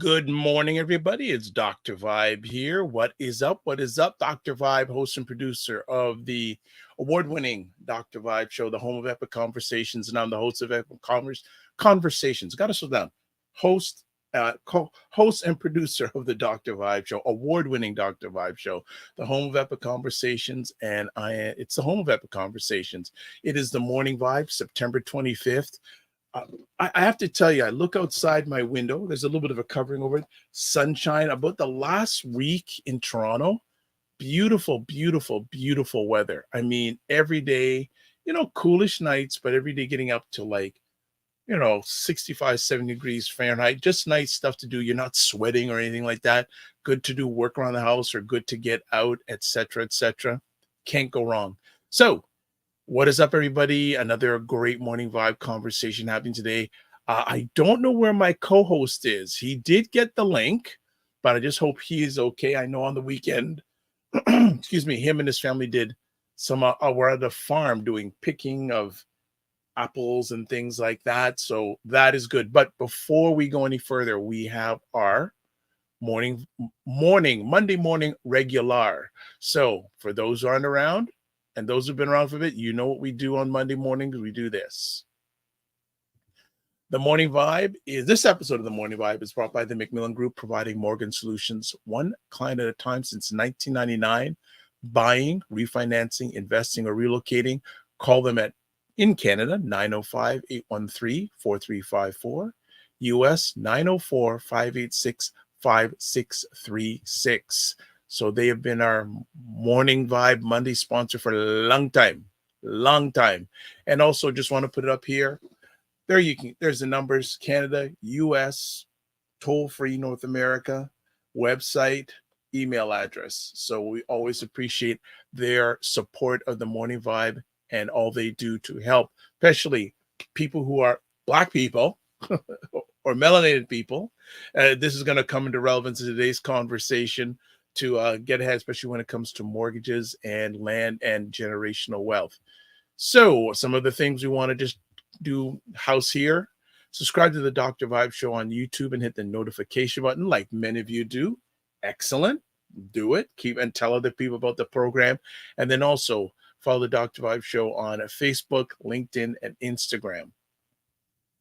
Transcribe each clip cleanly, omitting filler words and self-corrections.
Good morning, everybody. It's Dr. Vibe here. What is up? What is up? Dr. Vibe, host and producer of the award-winning Dr. Vibe show, the home of epic conversations, and I'm the host of Epic Conversations. Got to slow down. Host and producer of the Dr. Vibe show, award-winning Dr. Vibe show, the home of epic conversations, and it's the home of epic conversations. It is the morning vibe, September 25th. I have to tell you, I look outside my window. There's a little bit of a covering over it. Sunshine. About the last week in Toronto, beautiful, beautiful, beautiful weather. I mean, every day, coolish nights, but every day getting up to 65, 70 degrees Fahrenheit. Just nice stuff to do. You're not sweating or anything like that. Good to do work around the house or good to get out, etc., etc. Can't go wrong. So, what is up, everybody? Another great morning vibe conversation happening today. I don't know where my co-host is. He did get the link, but I just hope he is okay. I know on the weekend, excuse me, him and his family did some, we're at a farm doing picking of apples and things like that. So that is good. But before we go any further, we have our Monday morning regular. So for those who aren't around, and those who've been around for a bit, you know what we do on Monday mornings. We do this. The Morning Vibe this episode of The Morning Vibe is brought by the Macmillan Group, providing mortgage solutions one client at a time since 1999. Buying, refinancing, investing, or relocating. Call them in Canada, 905-813-4354. US, 904-586-5636. So they have been our Morning Vibe Monday sponsor for a long time. And also just want to put it up here. There's the numbers: Canada, US, toll-free North America, website, email address. So we always appreciate their support of the Morning Vibe and all they do to help, especially people who are Black people or melanated people. This is going to come into relevance in today's conversation to get ahead, especially when it comes to mortgages and land and generational wealth. So some of the things we want to just do house here: subscribe to the Dr. Vibe show on YouTube and hit the notification button like many of you do. Excellent. Do it. Keep and tell other people about the program. And then also follow the Dr. Vibe show on Facebook, LinkedIn, and Instagram.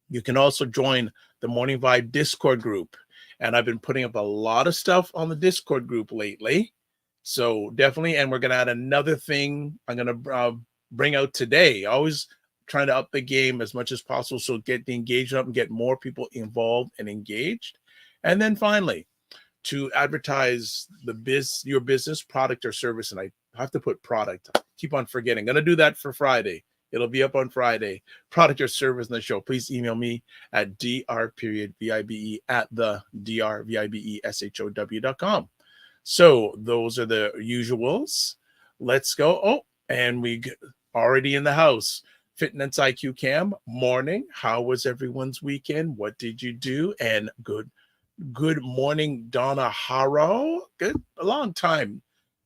You can also join the Morning Vibe Discord group. And I've been putting up a lot of stuff on the Discord group lately. So definitely, and we're going to add another thing I'm going to bring out today. Always trying to up the game as much as possible, so get the engagement up and get more people involved and engaged. And then finally, to advertise your business, product, or service. And I have to put product. I keep on forgetting. I'm going to do that for Friday. It'll be up on Friday. Product or service in the show. Please email me at dr.vibe@drvibeshow.com. So those are the usuals. Let's go. Oh, and we already in the house. Fitness IQ Cam, morning. How was everyone's weekend? What did you do? And good morning, Donna Harrow. Good, a long time.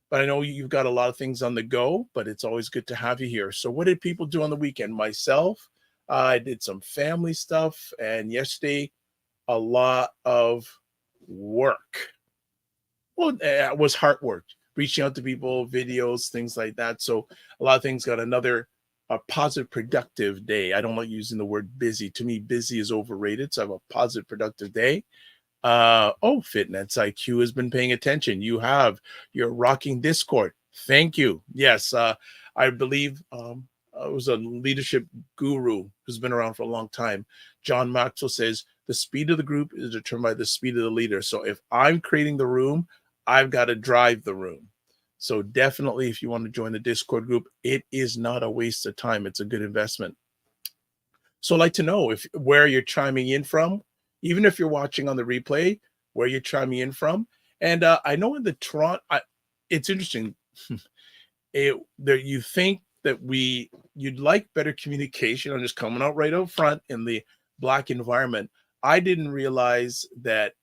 But I know you've got a lot of things on the go, but it's always good to have you here. So what did people do on the weekend? Myself, I did some family stuff. And yesterday, a lot of work. Well, it was hard work, reaching out to people, videos, things like that. So a lot of things got a positive, productive day. I don't like using the word busy. To me, busy is overrated. So I have a positive, productive day. Fitness IQ has been paying attention. You're rocking Discord. Thank you. Yes, I believe it was a leadership guru who's been around for a long time. John Maxwell says the speed of the group is determined by the speed of the leader. So if I'm creating the room, I've got to drive the room. So definitely, if you want to join the Discord group, it is not a waste of time. It's a good investment. So I'd like to know if where you're chiming in from, even if you're watching on the replay, where you're chiming in from. And I know in the Toronto, it's interesting. There you think that you'd like better communication. I'm just coming out right up front in the Black environment. I didn't realize that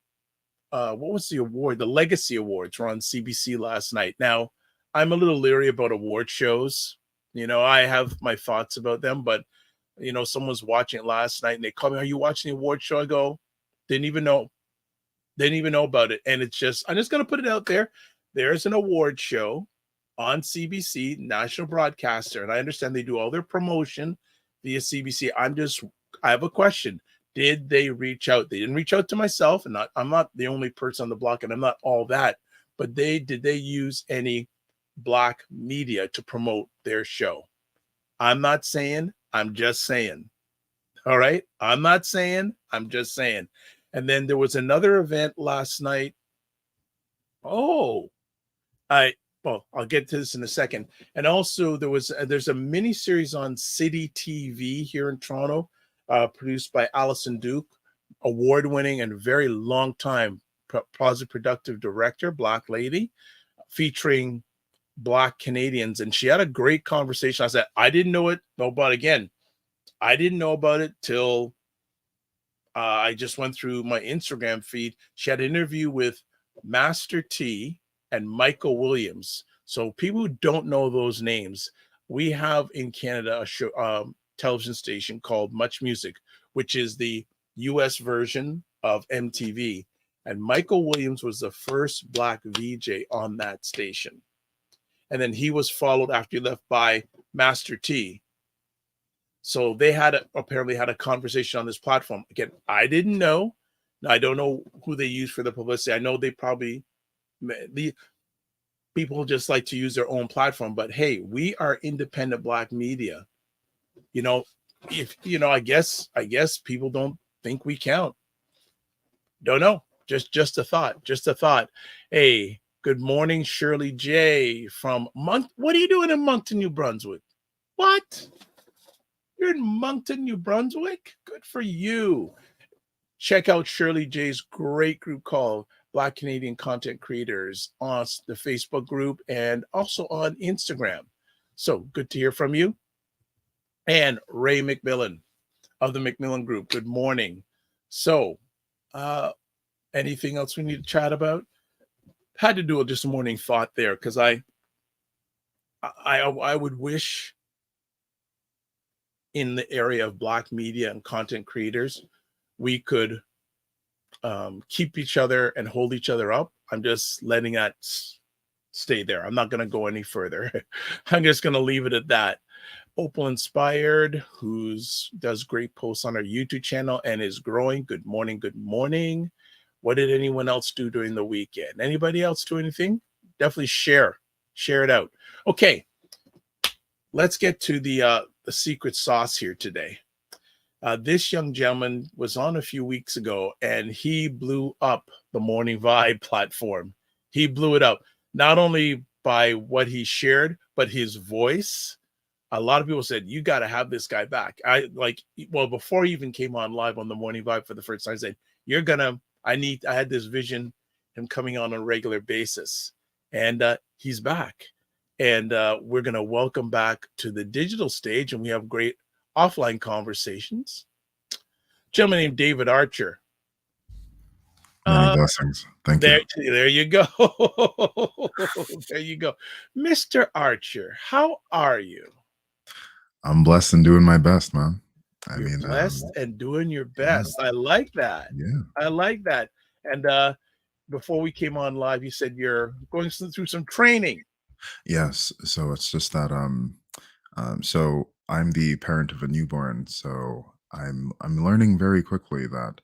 what was the award? The Legacy Awards were on CBC last night. Now, I'm a little leery about award shows. I have my thoughts about them, but someone's watching it last night and they call me, "Are you watching the award show?" I go, "Didn't even know. Didn't even know about it." And I'm just gonna put it out there. There's an award show on CBC, national broadcaster, and I understand they do all their promotion via CBC. I have a question. Did they reach out? They didn't reach out to myself, and I'm not the only person on the block, and I'm not all that. But did they use any Black media to promote their show? I'm not saying, I'm just saying. All right. I'm not saying, I'm just saying. And then there was another event last night. Oh, I'll get to this in a second. And also there's a mini series on City TV here in Toronto, produced by Alison Duke, award-winning and very long time positive productive director, Black lady, featuring Black Canadians. And she had a great conversation. I said, I didn't know it. No, but again, I didn't know about it till I just went through my Instagram feed. She had an interview with Master T and Michael Williams. So people who don't know those names, we have in Canada a show, television station called Much Music, which is the US version of MTV. And Michael Williams was the first Black VJ on that station. And then he was followed after he left by Master T. So they apparently had a conversation on this platform. Again, I didn't know. I don't know who they use for the publicity. I know the people just like to use their own platform, but hey, we are independent Black media. If I guess people don't think we count. Don't know. Just a thought. Just a thought. Hey, good morning, Shirley J from What are you doing in Moncton, New Brunswick? What? You're in Moncton, New Brunswick? Good for you. Check out Shirley J's great group called Black Canadian Content Creators on the Facebook group and also on Instagram. So good to hear from you. And Ray McMillan of the McMillan Group. Good morning. So, anything else we need to chat about? Had to do just a morning thought there because I would wish in the area of Black media and content creators, we could keep each other and hold each other up. I'm just letting that stay there. I'm not going to go any further. I'm just going to leave it at that. Opal Inspired, does great posts on our YouTube channel and is growing. Good morning. Good morning. What did anyone else do during the weekend? Anybody else do anything? Definitely share it out. Okay. Let's get to the secret sauce here today. This young gentleman was on a few weeks ago and he blew up the Morning Vibe platform. He blew it up, not only by what he shared, but his voice. A lot of people said, you got to have this guy back. Before he even came on live on the Morning Vibe for the first time, I said, I had this vision, him coming on a regular basis. And he's back. And we're going to welcome back to the digital stage. And we have great offline conversations. A gentleman named David Archer. Many blessings. Thank you. There you go. There you go. Mr. Archer, how are you? I'm blessed and doing my best, man. You're blessed and doing your best. Yeah. I like that. Yeah. I like that. And before we came on live, you said you're going through some training. Yes. So it's just that so I'm the parent of a newborn, so I'm learning very quickly that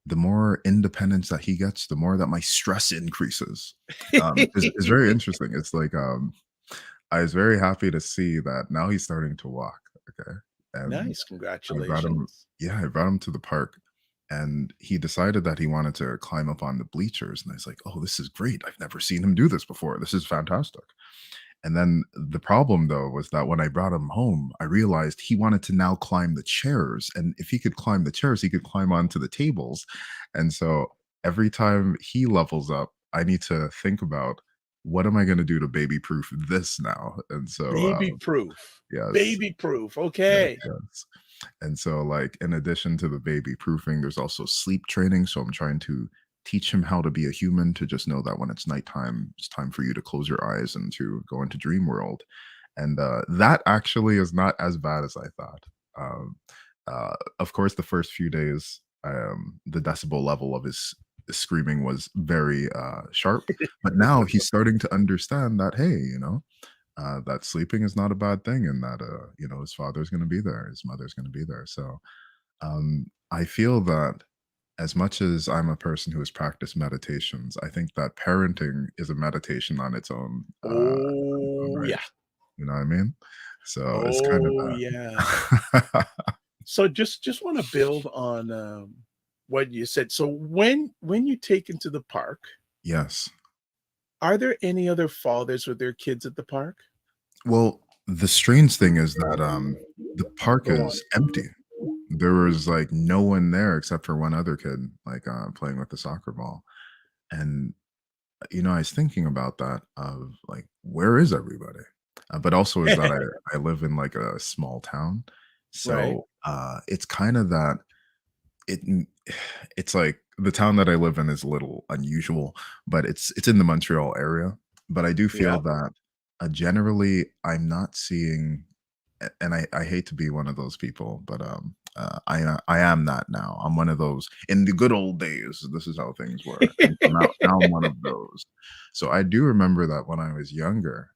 the more independence that he gets, the more that my stress increases. It's very interesting. It's like I was very happy to see that now he's starting to walk. Okay. And nice. I brought Congratulations. I brought him to the park and he decided that he wanted to climb up on the bleachers. And I was like, oh, this is great. I've never seen him do this before. This is fantastic. And then the problem though was that when I brought him home, I realized he wanted to now climb the chairs. And if he could climb the chairs, he could climb onto the tables. And so every time he levels up, I need to think about what am I going to do to baby proof this now? And so, Baby proof. yes, Baby proof. yes, Okay. yes. And so, like, in addition to the baby proofing, there's also sleep training. So I'm trying to teach him how to be a human, to just know that when it's nighttime, it's time for you to close your eyes and to go into dream world. And that actually is not as bad as I thought. Um, of course, the first few days, the decibel level of his screaming was very sharp, but now he's starting to understand that, hey, that sleeping is not a bad thing, and that his father's going to be there, his mother's going to be there. So I feel that as much as I'm a person who has practiced meditations, I think that parenting is a meditation on its own, Oh right. yeah. You know what I mean? So it's kind of Oh yeah. that. So just want to build on what you said. So when you take into the park, Yes. are there any other fathers with their kids at the park? Well, the strange thing is that the park Go on. is empty. There was like no one there except for one other kid, like playing with the soccer ball. And I was thinking about that of like, where is everybody? But also is that I live in like a small town, Right. so it's kind of that it it's like the town that I live in is a little unusual, but it's in the Montreal area. But I do feel Yep. that generally I'm not seeing, and I hate to be one of those people, but I am that now. I'm one of those in the good old days. This is how things were, and so now I'm one of those. So I do remember that when I was younger,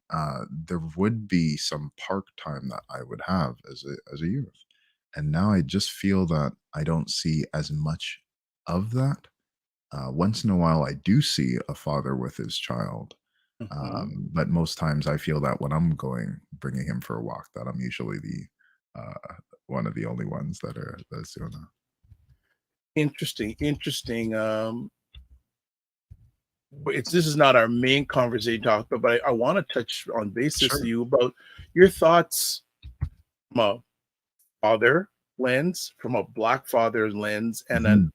there would be some park time that I would have as a youth, and now I just feel that I don't see as much of that. Once in a while, I do see a father with his child, Mhm. but most times I feel that when I'm bringing him for a walk, that I'm usually the one of the only ones that's doing that. Interesting, interesting. But this is not our main conversation talk, but I want to touch on basis to Sure. you about your thoughts from a father lens, from a black father lens, and an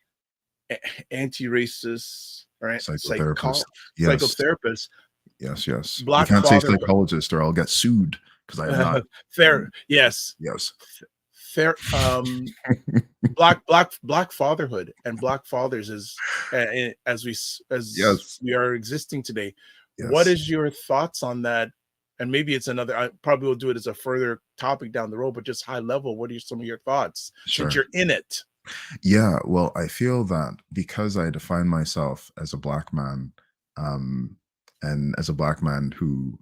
Mhm. anti-racist or Psychotherapist. Yes. psychotherapist, Yes. Yes. You black can't say fatherhood. psychologist, or I'll get sued because I am not. Fair, Um, yes, yes. fair. Black fatherhood and black fathers is as Yes. we are existing today. What Yes. is your thoughts on that? And maybe it's another, I probably will do it as a further topic down the road, but just high level, what are some of your thoughts since Sure. you're in it? Yeah, well, I feel that because I define myself as a black man, um, and as a black man who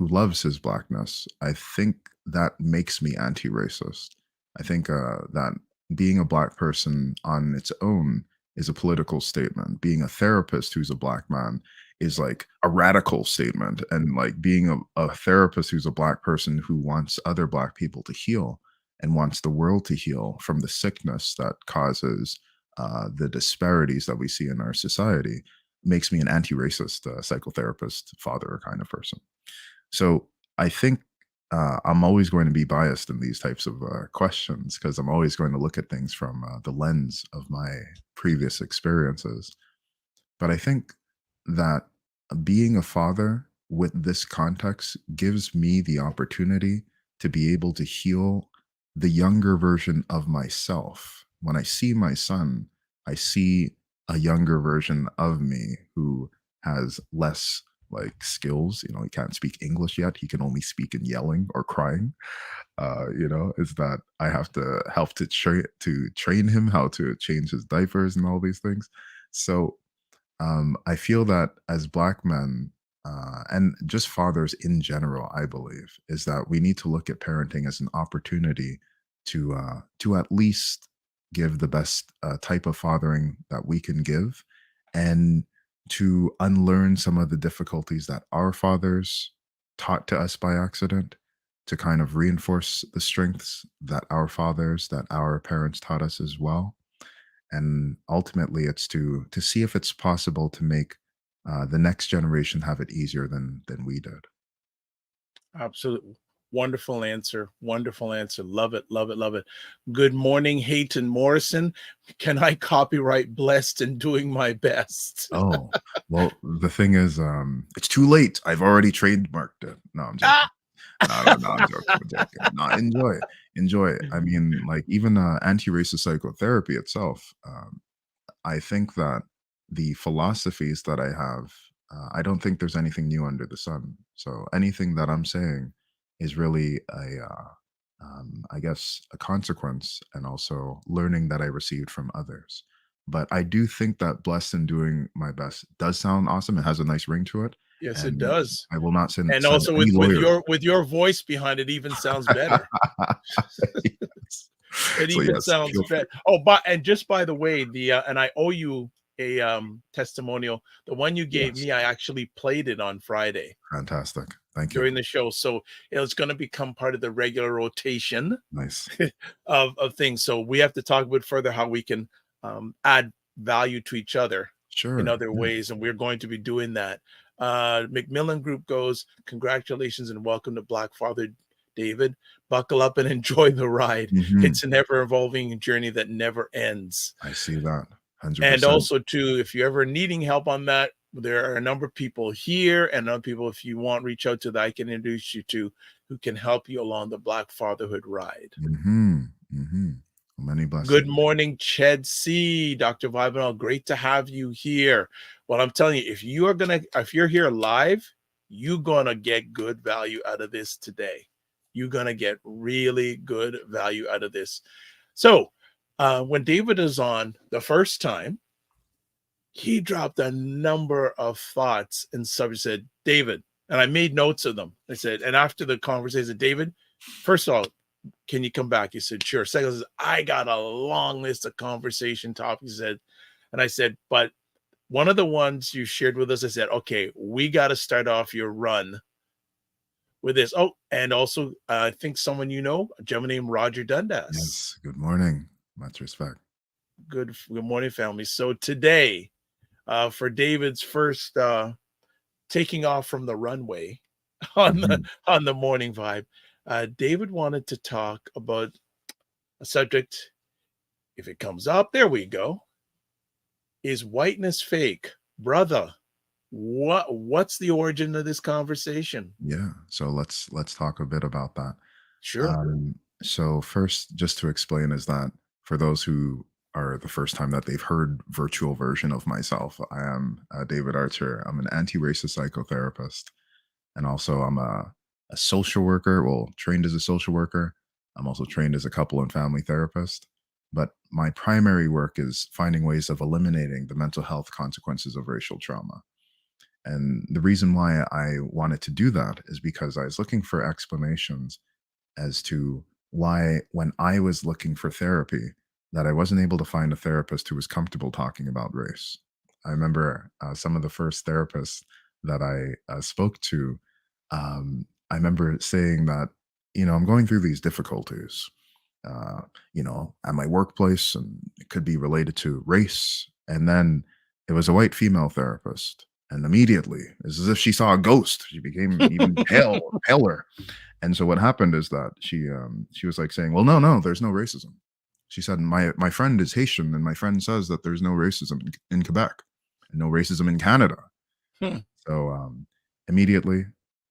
loves his blackness, I think that makes me anti-racist. I think that being a black person on its own is a political statement. Being a therapist who's a black man is like a radical statement, and like being a therapist who's a black person who wants other black people to heal and wants the world to heal from the sickness that causes the disparities that we see in our society makes me an anti-racist psychotherapist, father kind of person. So I think I'm always going to be biased in these types of questions because I'm always going to look at things from the lens of my previous experiences. But I think that being a father with this context gives me the opportunity to be able to heal the younger version of myself. When I see my son, I see a younger version of me who has less like skills. He can't speak English yet. He can only speak in yelling or crying. Is that I have to help to train him how to change his diapers and all these things. So I feel that as black men, and just fathers in general, I believe, is that we need to look at parenting as an opportunity to at least give the best type of fathering that we can give, and to unlearn some of the difficulties that our fathers taught to us by accident, to kind of reinforce the strengths that our parents taught us as well. And ultimately it's to see if it's possible to make the next generation have it easier than we did. Absolutely. Wonderful answer. Wonderful answer. Love it. Love it. Love it. Good morning, Hayton Morrison. Can I copyright blessed and doing my best? Oh, well, the thing is, it's too late. I've already trademarked it. No, I'm Ah! joking. No, no, no, I'm joking. I'm joking. No, enjoy it. Enjoy it. I mean, like even anti-racist psychotherapy itself. I think that the philosophies that I have, I don't think there's anything new under the sun. So anything that I'm saying is really I guess, a consequence and also learning that I received from others. But I do think that blessed and doing my best does sound awesome. It has a nice ring to it, Yes, it and does. I will not And send also any lawyer. with your voice behind it even sounds better. Yes. It So even yes, sounds feel free. better. Oh, but and just by the way, the and I owe you a testimonial. The one you gave Yes, me, I actually played it on Friday fantastic. Thank you. during the show. So it's going to become part of the regular rotation Nice. of things. So we have to talk a bit further how we can add value to each other in Sure. other Yeah. ways, and we're going to be doing that. Macmillan Group goes, congratulations and welcome to Black Father David. Buckle up and enjoy the ride. Mhm. It's an ever evolving journey that never ends. I see that. And 100%. also, too, if you're ever needing help on that, there are a number of people here and other people, if you want, reach out to that I can introduce you to who can help you along the Black Fatherhood ride. Mhm. Mhm. Many Good blessings. morning, Ched C. Dr. Vibenal. Great to have you here. Well, I'm telling you, if you're here live, you're gonna get good value out of this today. You're gonna get really good value out of this. So, when David is on the first time, he dropped a number of thoughts and subjects. Said, David, and I made notes of them. I said, and after the conversation, David, first of all, can you come back? He said, sure. Second, says, I got a long list of conversation topics. He said, and I said, but one of the ones you shared with us, I said, okay, we got to start off your run with this. Oh, and also, I think someone a gentleman named Roger Dundas. Yes. Good morning. Much respect. Good morning, family. So today, for David's first taking off from the runway on the Mhm. on the morning vibe, David wanted to talk about a subject. If it comes up, there we go. Is whiteness fake? Brother, what's the origin of this conversation? Yeah. So let's talk a bit about that. Sure. So first, just to explain, is that for those who are the first time that they've heard virtual version of myself, I am David Archer. I'm an anti-racist psychotherapist, and also I'm a social worker. Well, trained as a social worker. I'm also trained as a couple and family therapist. But my primary work is finding ways of eliminating the mental health consequences of racial trauma. And the reason why I wanted to do that is because I was looking for explanations as to why, when I was looking for therapy, that I wasn't able to find a therapist who was comfortable talking about race. I remember some of the first therapists that I spoke to. I remember saying that, I'm going through these difficulties, uh, at my workplace, and it could be related to race. And then it was a white female therapist. And immediately, it's as if she saw a ghost. She became even paler. And so what happened is that she was like saying, "Well, no, no, there's no racism." She said, "My friend is Haitian, and my friend says that there's no racism in Quebec and no racism in Canada." Hmm. So immediately,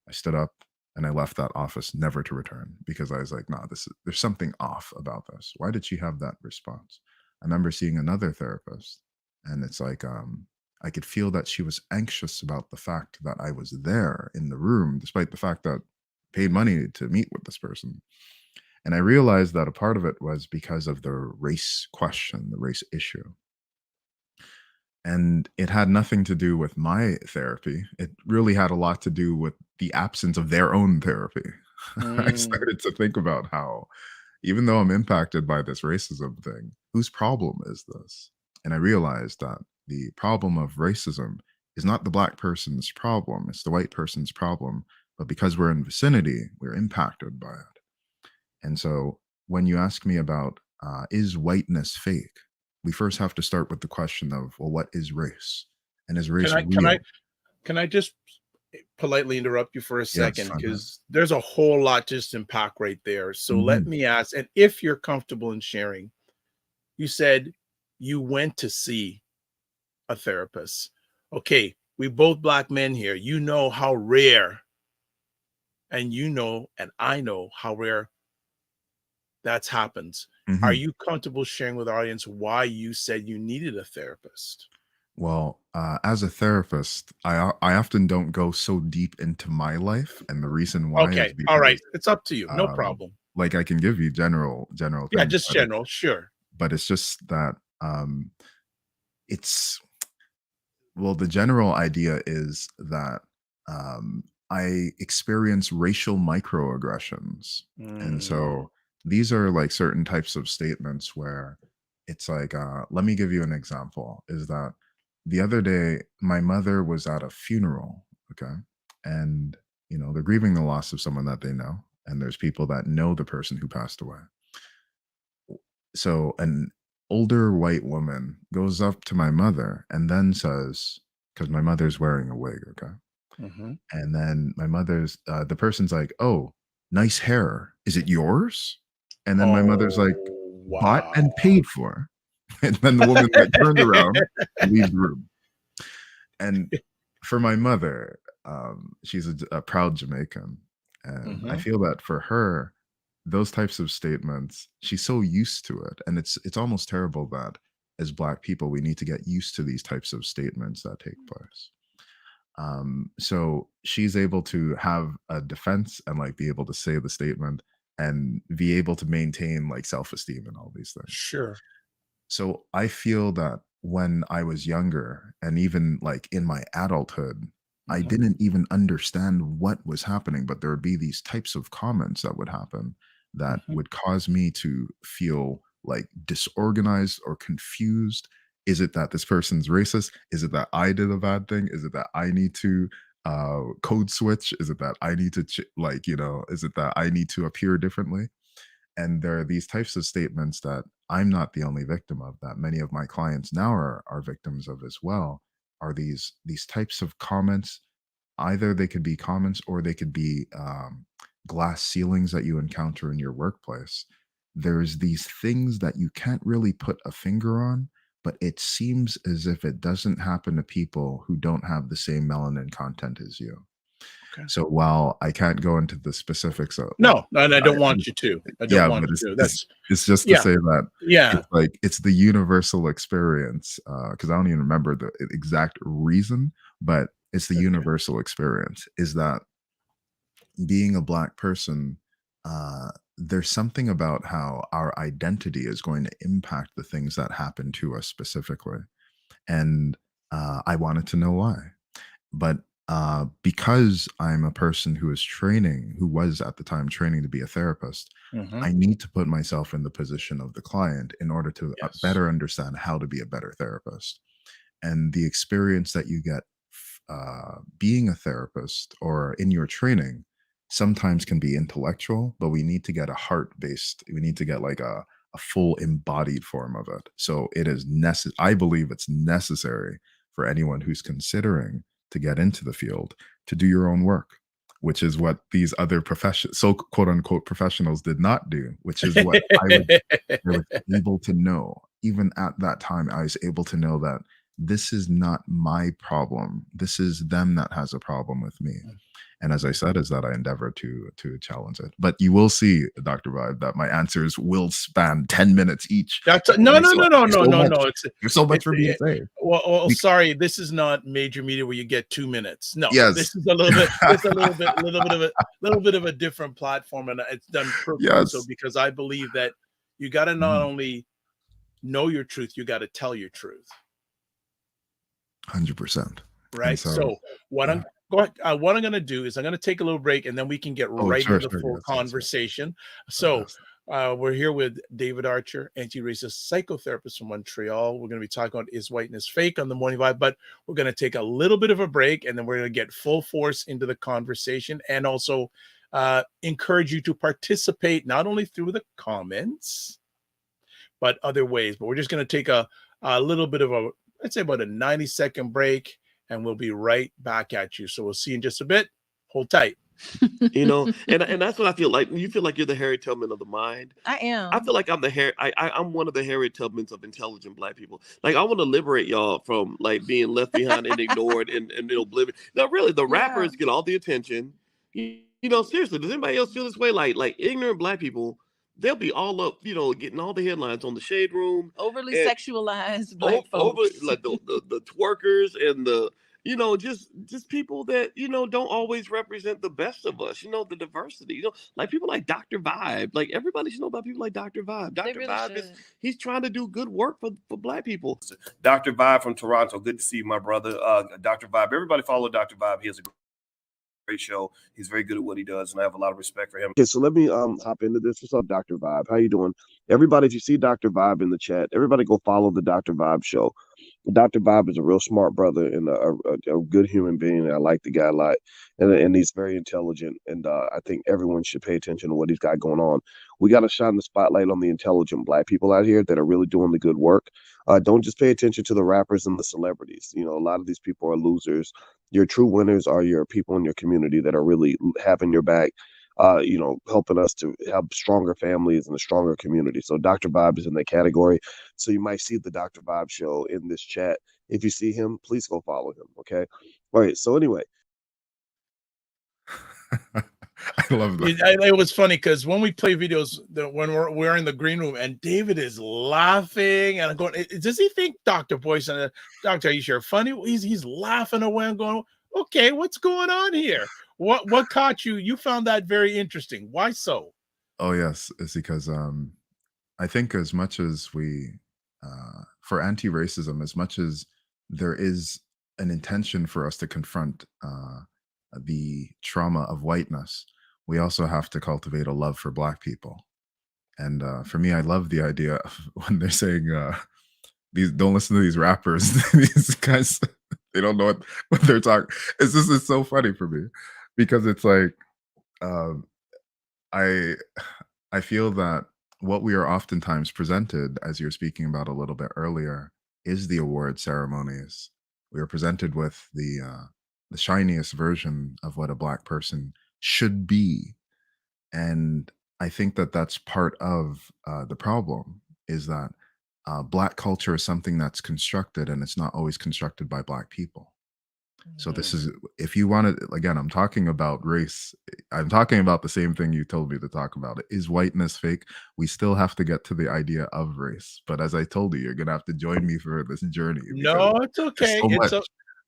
I stood up and I left that office, never to return, because I was like, "No, there's something off about this. Why did she have that response?" I remember seeing another therapist, and it's like I could feel that she was anxious about the fact that I was there in the room, despite the fact that I paid money to meet with this person. And I realized that a part of it was because of the race question, the race issue. And it had nothing to do with my therapy. It really had a lot to do with the absence of their own therapy. I Mm. started to think about how, even though I'm impacted by this racism thing, whose problem is this? And I realized that the problem of racism is not the black person's problem, it's the white person's problem. But because we're in vicinity, we're impacted by it. And so when you ask me about is whiteness fake, we first have to start with the question of, well, what is race? And is Can race I can I real? can I just politely interrupt you for a Yes, second fine. because there's a whole lot just to unpack right there. So let Mhm, me ask, and if you're comfortable in sharing, you said you went to see a therapist. Okay, we both black men here. You know how rare, and you know, and I know how rare that's happens. Are mhm. you comfortable sharing with our audience why you said you needed a therapist? Well, as a therapist, I often don't go so deep into my life, and the reason why is Okay, all right. because, It's up to you. No um, problem. like, I can give you general Yeah, things, just general. Sure. but it's just that, it's well, the general idea is that, I experience racial microaggressions, and Mm, so these are, like, certain types of statements where it's like, let me give you an example, is that the other day, my mother was at a funeral, okay? And, they're grieving the loss of someone that they know, and there's people that know the person who passed away. So an older white woman goes up to my mother and then says, because my mother's wearing a wig, okay? mhm. And then the person's like, "Oh, nice hair. Is it yours?" And then my mother's like, Oh, "Bought wow. and paid for." And then the woman like turned around and leaves the room. And for my mother, she's a proud Jamaican, and I Mhm. feel that for her, those types of statements, she's so used to it, and it's almost terrible that as Black people, we need to get used to these types of statements that take place. So she's able to have a defense and like be able to say the statement and be able to maintain like self-esteem and all these things. Sure. So I feel that when I was younger and even like in my adulthood, I Mhm, didn't even understand what was happening, but there would be these types of comments that would happen that mhm. would cause me to feel like disorganized or confused. Is it that this person's racist? Is it that I did a bad thing? Is it that I need to code switch? Is it that I need to is it that I need to appear differently? And there are these types of statements that I'm not the only victim of, that many of my clients now are victims of as well, are these types of comments. Either they could be comments or they could be glass ceilings that you encounter in your workplace. There's these things that you can't really put a finger on, but it seems as if it doesn't happen to people who don't have the same melanin content as you. Okay. So while I can't go into the specifics of like, No, and I don't want you to. I don't yeah, want but it's you to. it's That's it's just to yeah, say that yeah. it's like it's the universal experience, because I don't even remember the exact reason, but it's the Okay. universal experience, is that being a Black person, uh, there's something about how our identity is going to impact the things that happen to us specifically, and, I wanted to know why. But, because I'm a person who was at the time training to be a therapist, Mhm. I need to put myself in the position of the client in order to, Yes. better understand how to be a better therapist. And the experience that you get being a therapist or in your training sometimes can be intellectual, but we need to get a heart based, we need to get like a full embodied form of it. So it is necessary. I believe it's necessary for anyone who's considering to get into the field to do your own work, which is what these other so quote unquote professionals did not do, which is what I was able to know. Even at that time, I was able to know that this is not my problem. This is them that has a problem with me. And as I said, is that I endeavor to challenge it. But you will see, Dr. Vibe, that my answers will span 10 minutes each That's because no, no, no, no, no, no, no. There's so much It's for me to say. well, Be- sorry, this is not major media where you get 2 minutes. No, yes. this is a little bit. It's a little bit of a different platform, and it's done purposely so Yes. because I believe that you got to not Mhm. only know your truth, you got to tell your truth. 100%. And Right. so, So what yeah. I'm what I'm going to do is I'm going to take a little break and then we can get Oh, right sure, into the sure. full Yes. conversation. So Fantastic. we're here with David Archer, anti-racist psychotherapist from Montreal. We're going to be talking about is whiteness fake on the morning vibe, but we're going to take a little bit of a break and then we're going to get full force into the conversation and also encourage you to participate not only through the comments but other ways. But we're just going to take a little bit of a, let's say about a 90-second break. and we'll be right back at you. So we'll see you in just a bit. Hold tight. And that's what I feel like. You feel like you're the Harry Tubman of the mind. I am. I feel like I'm one of the Harry Tubmans of intelligent Black people. Like, I want to liberate y'all from like being left behind and ignored and oblivion. No, really, the rappers get all the attention. Seriously, does anybody else feel this way? Like ignorant Black people, they'll be all up, getting all the headlines on the Shade Room. Overly sexualized Black folks. Like the twerkers and the just people that don't always represent the best of us. The diversity. Like people like Dr. Vibe. Like everybody should know about people like Dr. Vibe. Dr. Really Vibe he's trying to do good work for Black people. Dr. Vibe from Toronto. Good to see you, my brother. Dr. Vibe. Everybody follow Dr. Vibe. He has a great show. He's very good at what he does, and I have a lot of respect for him. Okay, so let me hop into this. What's up, Dr. Vibe? How you doing? Everybody, if you see Dr. Vibe in the chat, everybody go follow the Dr. Vibe show. Dr. Bob is a real smart brother and a good human being. I like the guy a lot, and he's very intelligent. And I think everyone should pay attention to what he's got going on. We got to shine the spotlight on the intelligent Black people out here that are really doing the good work. Don't just pay attention to the rappers and the celebrities. A lot of these people are losers. Your true winners are your people in your community that are really having your back. Helping us to have stronger families and a stronger community. So Dr. Bob is in that category. So you might see the Dr. Bob show in this chat. If you see him, please go follow him. Okay. All right. So anyway. I love that. It was funny because when we play videos, when we're in the green room and David is laughing and I'm going, does he think Dr. Boyce and Doctor, are you sure funny? He's laughing away. I'm going, okay, what's going on here? What caught you? You found that very interesting. Why so? Oh yes, it's because I think as much as we for anti-racism, as much as there is an intention for us to confront the trauma of whiteness, we also have to cultivate a love for Black people. And for me, I love the idea of when they're saying these don't listen to these rappers, these guys, they don't know what they're talking. It's so funny for me because it's like I feel that what we are oftentimes presented, as you're speaking about a little bit earlier, is the award ceremonies. We are presented with the shiniest version of what a Black person should be, and I think that that's part of the problem. Is that Black culture is something that's constructed, and it's not always constructed by Black people. So this is, if you want to, again, I'm talking about race. I'm talking about the same thing you told me to talk about. Is whiteness fake? We still have to get to the idea of race. But as I told you, you're going to have to join me for this journey. No, it's okay.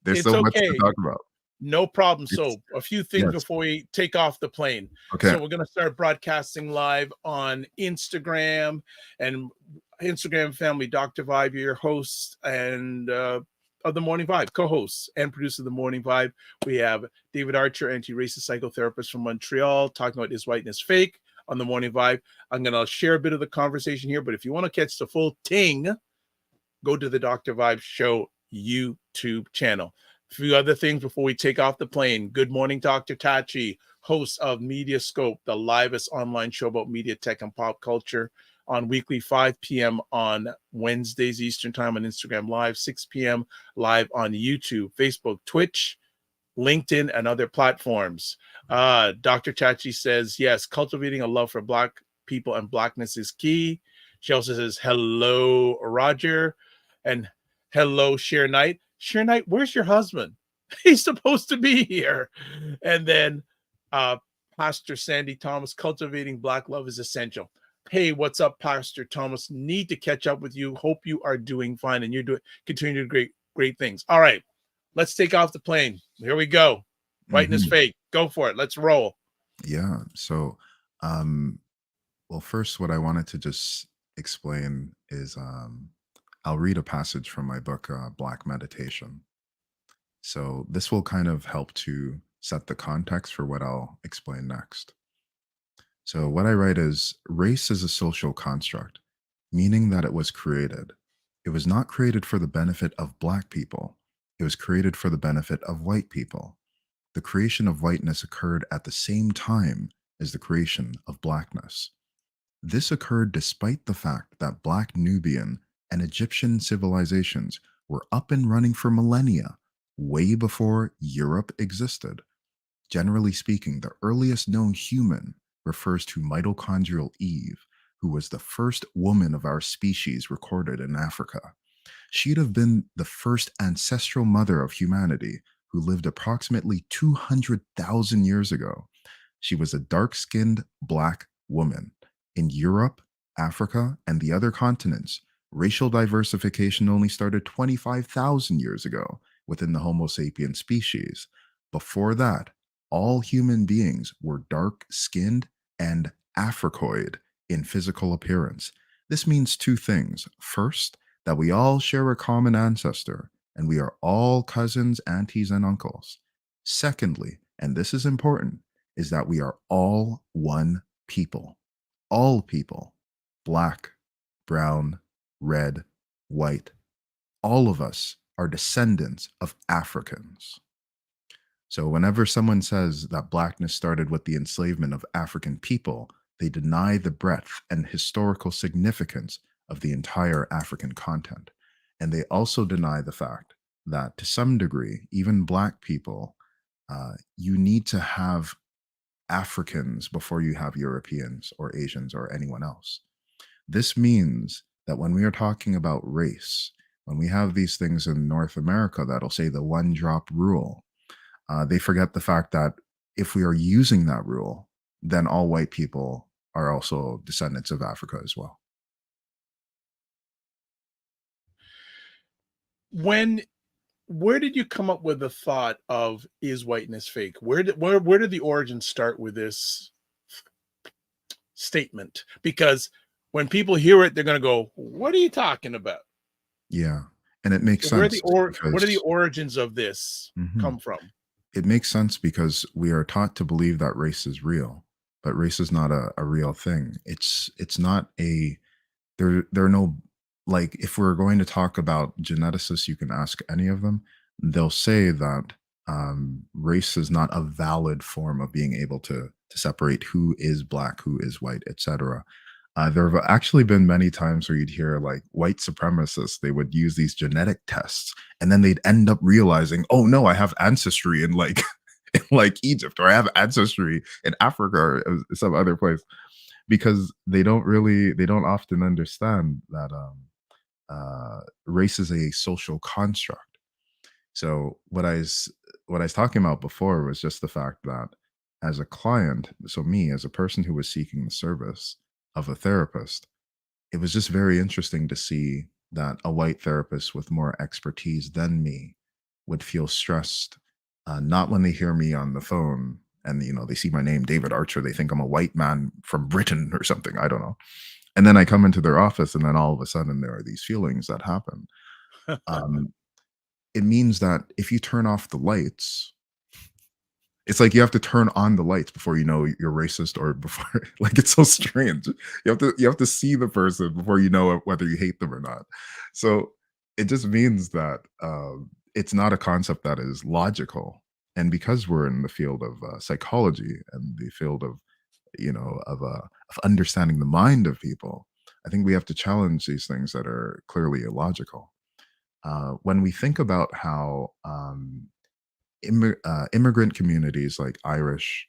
There's so much to talk about. No problem. So a few things before we take off the plane. Okay. So we're going to start broadcasting live on Instagram and Instagram family. Dr. Vibe, your host and of the Morning Vibe, co-hosts and producer of the Morning Vibe. We have David Archer, anti-racist psychotherapist from Montreal, talking about is whiteness fake on the Morning Vibe. I'm going to share a bit of the conversation here, but if you want to catch the full ting, go to the Dr. Vibe Show YouTube channel. A few other things before we take off the plane. Good morning, Dr. Tachi, host of Media Scope, the livest online show about media, tech, and pop culture, on weekly 5 p.m. on Wednesdays Eastern Time on Instagram Live, 6 p.m. live on YouTube, Facebook, Twitch, LinkedIn, and other platforms. Dr. Tachi says, yes, cultivating a love for Black people and Blackness is key. She also says, hello, Roger, and hello, Sheer Knight. Sheer Knight, where's your husband? He's supposed to be here. And then Pastor Sandy Thomas, cultivating Black love is essential. Hey, what's up, Pastor Thomas? Need to catch up with you. Hope you are doing fine and you're continuing to do great things. All right, let's take off the plane. Here we go. Whiteness fake. Go for it. Let's roll. Yeah. So, well, first, what I wanted to just explain is I'll read a passage from my book, Black Meditation. So this will kind of help to set the context for what I'll explain next. So what I write is, race is a social construct, meaning that it was created. It was not created for the benefit of Black people. It was created for the benefit of white people. The creation of whiteness occurred at the same time as the creation of Blackness. This occurred despite the fact that Black Nubian and Egyptian civilizations were up and running for millennia way before Europe existed. Generally speaking, the earliest known human refers to mitochondrial Eve, who was the first woman of our species recorded in Africa. She'd have been the first ancestral mother of humanity who lived approximately 200,000 years ago. She was a dark skinned black woman. In Europe, Africa, and the other continents, racial diversification only started 25,000 years ago within the Homo sapien species. Before that, all human beings were dark skinned and Africoid in physical appearance. This means two things. First, that we all share a common ancestor and we are all cousins, aunties, and uncles. Secondly, and this is important, is that we are all one people. All people, black, brown, red, white, all of us are descendants of Africans. So whenever someone says that blackness started with the enslavement of African people, they deny the breadth and historical significance of the entire African content. And they also deny the fact that to some degree, even black people, you need to have Africans before you have Europeans or Asians or anyone else. This means that when we are talking about race, when we have these things in North America that'll say the one drop rule, they forget the fact that if we are using that rule, then all white people are also descendants of Africa as well. Where did you come up with the thought of is whiteness fake? Where did the origin start with this statement? Because when people hear it, they're going to go, "What are you talking about?" Yeah, and it makes So sense. where do the because- origins of this Mhm. come from? It makes sense because we are taught to believe that race is real, but race is not a real thing. It's not a there are no, like, if we're going to talk about geneticists, you can ask any of them. They'll say that race is not a valid form of being able to separate who is black, who is white, etc. There have actually been many times where you'd hear like white supremacists, they would use these genetic tests and then they'd end up realizing, oh no, I have ancestry in like in like Egypt, or I have ancestry in Africa or some other place, because they don't often understand that race is a social construct. So what I was talking about before was just the fact that as a client, so me as a person who was seeking the service of a therapist, it was just very interesting to see that a white therapist with more expertise than me would feel stressed, not when they hear me on the phone and they see my name, David Archer, they think I'm a white man from Britain or something, I don't know. And then I come into their office and then all of a sudden there are these feelings that happen. um, it means that if you turn off the lights, it's like you have to turn on the lights before you know you're racist, or before like, it's so strange. You have to see the person before you know whether you hate them or not. So it just means that it's not a concept that is logical. And because we're in the field of psychology and the field of of understanding the mind of people, I think we have to challenge these things that are clearly illogical. When we think about how immigrant communities like Irish,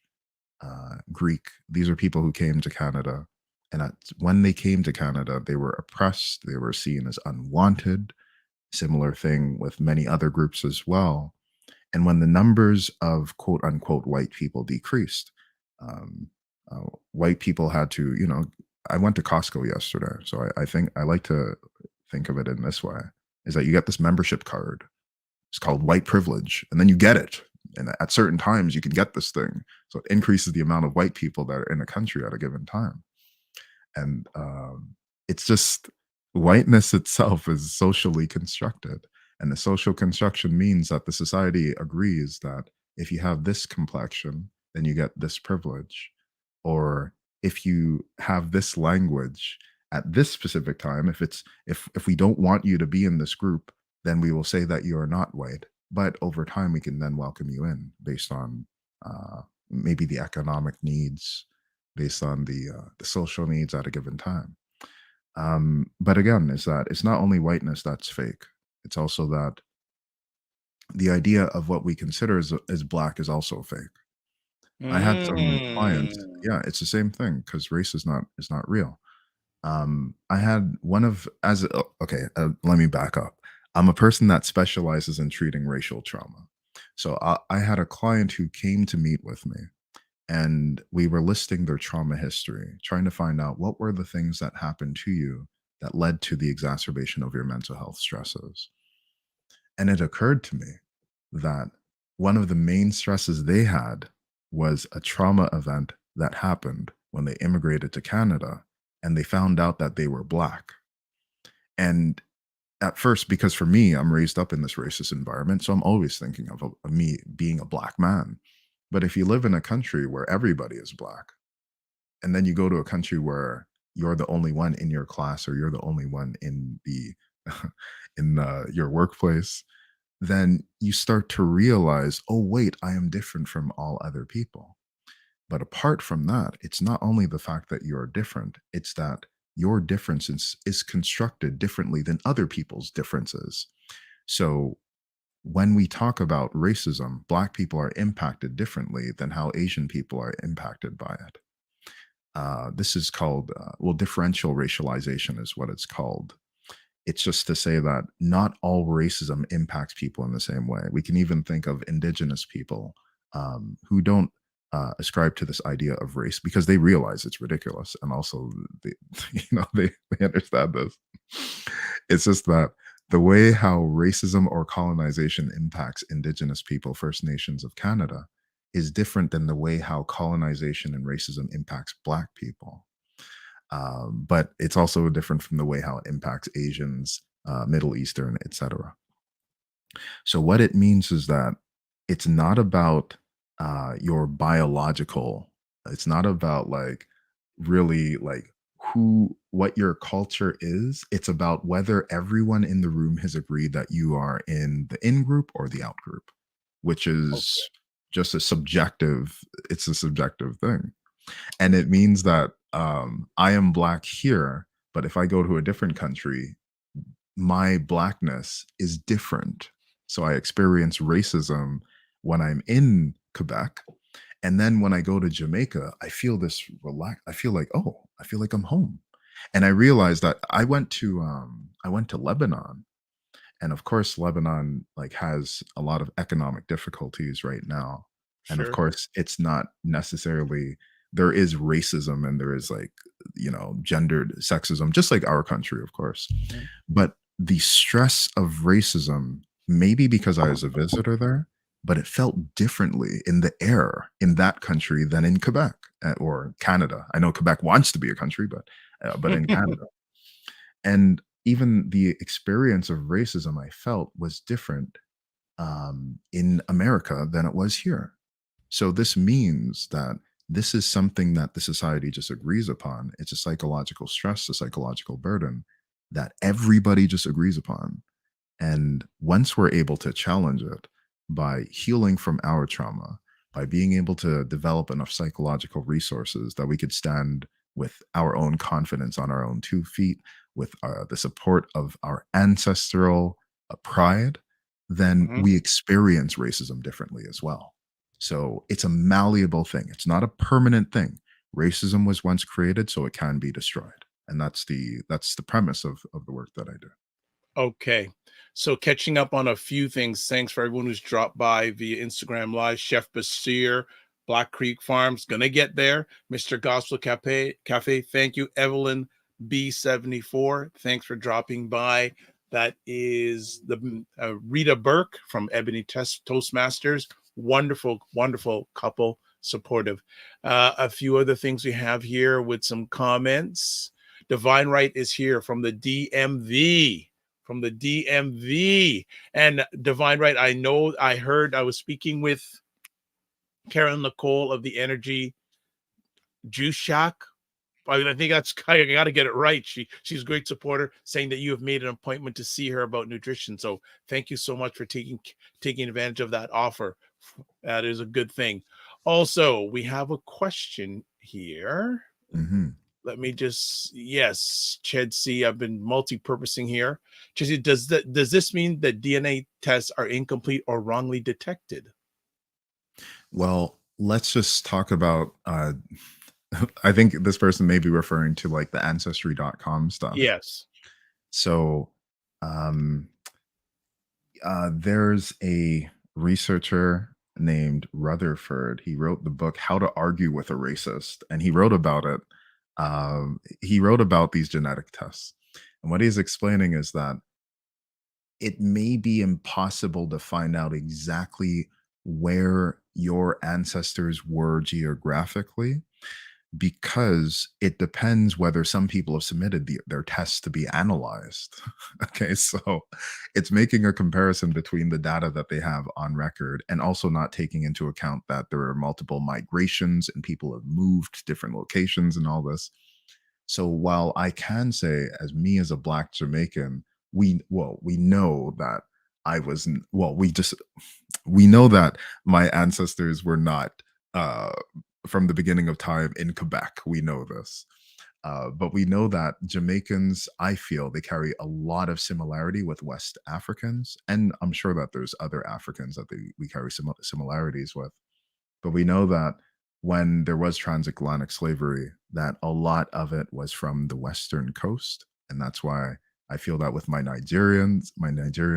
Greek, these are people who came to Canada. And when they came to Canada, they were oppressed, they were seen as unwanted. Similar thing with many other groups as well. And when the numbers of quote unquote white people decreased, um, white people had to, I went to Costco yesterday. So I think I like to think of it in this way, is that you get this membership card. It's called white privilege, and then you get it. And at certain times, you can get this thing. So it increases the amount of white people that are in a country at a given time. And it's just, whiteness itself is socially constructed. And the social construction means that the society agrees that if you have this complexion, then you get this privilege. Or if you have this language at this specific time, if we don't want you to be in this group, then we will say that you are not white. But over time, we can then welcome you in based on maybe the economic needs, based on the social needs at a given time. But again, is that it's not only whiteness that's fake. It's also that the idea of what we consider as black is also fake. I had some clients, yeah, it's the same thing because race is not real. I had one of as okay, let me back up. I'm a person that specializes in treating racial trauma. So I had a client who came to meet with me, and we were listing their trauma history, trying to find out what were the things that happened to you that led to the exacerbation of your mental health stresses. And it occurred to me that one of the main stresses they had was a trauma event that happened when they immigrated to Canada and they found out that they were Black. And at first, because for me, I'm raised up in this racist environment, so I'm always thinking of me being a Black man. But if you live in a country where everybody is Black, and then you go to a country where you're the only one in your class or you're the only one in the in your workplace, then you start to realize, oh, wait, I am different from all other people. But apart from that, it's not only the fact that you're different, it's that your difference is constructed differently than other people's differences. So when we talk about racism, Black people are impacted differently than how Asian people are impacted by it. This is called, well, differential racialization is what it's called. It's just to say that not all racism impacts people in the same way. We can even think of indigenous people who don't ascribe to this idea of race because they realize it's ridiculous, and also they, they understand this. It's just that the way how racism or colonization impacts indigenous people, First Nations of Canada, is different than the way how colonization and racism impacts Black people. But it's also different from the way how it impacts Asians, Middle Eastern, etc. So what it means is that it's not about your biological. It's not about like really like what your culture is. It's about whether everyone in the room has agreed that you are in the in group or the out group, which is just a subjective. It's a subjective thing. And it means that I am Black here, but if I go to a different country, my Blackness is different. So I experience racism when I'm in Quebec. And then when I go to Jamaica, I feel this relax. I feel like, oh, I feel like I'm home. And I realized that I went to Lebanon, and of course Lebanon like has a lot of economic difficulties right now. And of Sure. course it's not necessarily, there is racism and there is like, gendered sexism, just like our country, of course. Mhm. But the stress of racism, maybe because I was a visitor there, but it felt differently in the air in that country than in Quebec or Canada. I know Quebec wants to be a country, but in Canada. And even the experience of racism I felt was different in America than it was here. So this means that this is something that the society just agrees upon. It's a psychological stress, a psychological burden that everybody just agrees upon. And once we're able to challenge it by healing from our trauma, by being able to develop enough psychological resources that we could stand with our own confidence on our own 2 feet, with the support of our ancestral pride, then Mhm. we experience racism differently as well. So it's a malleable thing. It's not a permanent thing. Racism was once created, so it can be destroyed. And that's the premise of the work that I do. Okay. So catching up on a few things. Thanks for everyone who's dropped by via Instagram Live. Chef Basir, Black Creek Farms, gonna get there. Mr. Gospel Cafe, thank you. Evelyn B74, thanks for dropping by. That is the Rita Burke from Ebony Toastmasters. Wonderful, wonderful couple, supportive. A few other things we have here with some comments. Divine Right is here from the DMV. From the DMV. And Divine Right, I was speaking with Karen Nicole of the Energy Juice Shack. I think I got to get it right. She's a great supporter, saying that you have made an appointment to see her about nutrition. So thank you so much for taking advantage of that offer. That is a good thing. Also, we have a question here. Mhm. let me just, yes, Ched C, I've been multi-purposing here. Ched, does this mean that DNA tests are incomplete or wrongly detected? Well, let's just talk about I think this person may be referring to like the ancestry.com stuff. Yes. So um there's a researcher named Rutherford. He wrote the book How to Argue with a Racist, and he wrote about it. He wrote about these genetic tests. And what he's explaining is that it may be impossible to find out exactly where your ancestors were geographically, because it depends whether some people have submitted their tests to be analyzed. Okay, so it's making a comparison between the data that they have on record and also not taking into account that there are multiple migrations and people have moved to different locations and all this. So while I can say, as me as a Black Jamaican, we know that I was we know that my ancestors were not uh, from the beginning of time in Quebec. We know this. But we know that Jamaicans, I feel, they carry a lot of similarity with West Africans. And I'm sure that there's other Africans that we carry similarities with. But we know that when there was transatlantic slavery, that a lot of it was from the Western coast. And that's why I feel that with my Nigerian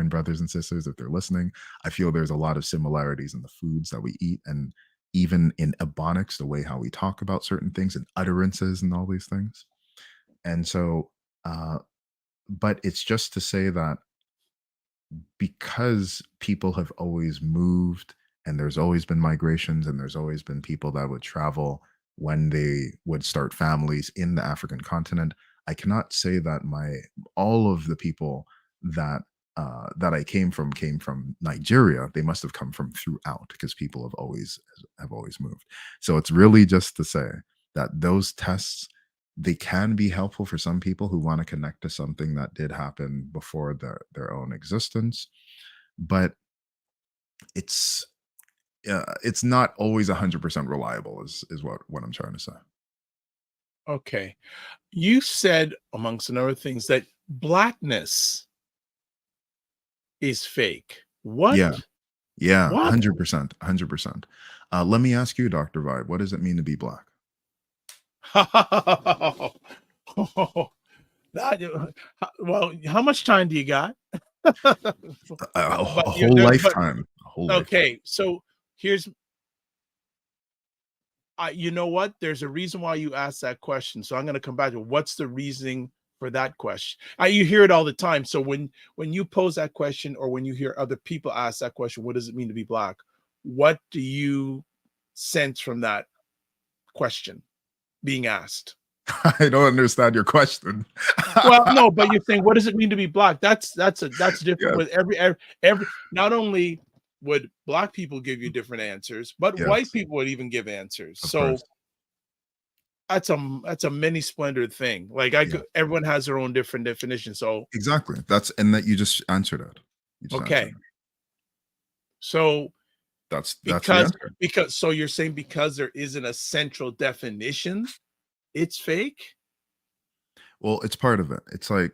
brothers and sisters, if they're listening, I feel there's a lot of similarities in the foods that we eat, and even in ebonics, the way how we talk about certain things and utterances and all these things. And so, but it's just to say that because people have always moved and there's always been migrations and there's always been people that would travel when they would start families in the African continent, I cannot say that all of the people that that I came from Nigeria. They must have come from throughout, because people have always moved. So it's really just to say that those tests, they can be helpful for some people who want to connect to something that did happen before their own existence, but it's it's not always 100% reliable is what I'm trying to say. Okay. You said, amongst other things, that Blackness is fake. What? Yeah. Yeah, What? 100%, 100%. Let me ask you, Dr. Vibe, what does it mean to be Black? Well, how much time do you got? A But whole lifetime. A whole lifetime. okay, so here's you know what? There's a reason why you asked that question. So I'm going to come back to what's the reasoning for that question. You hear it all the time. So when you pose that question, or when you hear other people ask that question, what does it mean to be Black? What do you sense from that question being asked? I don't understand your question. Well, no, but you're saying, what does it mean to be Black? That's different Yes. with every. Not only would Black people give you different answers, but Yes. white people would even give answers. Of So course. that's a many splendid thing. Like everyone has their own different definition. So Exactly. That you just answered it. You just okay. answered it. So That's the answer. because so you're saying because there isn't a central definition, it's fake? Well, it's part of it. It's like,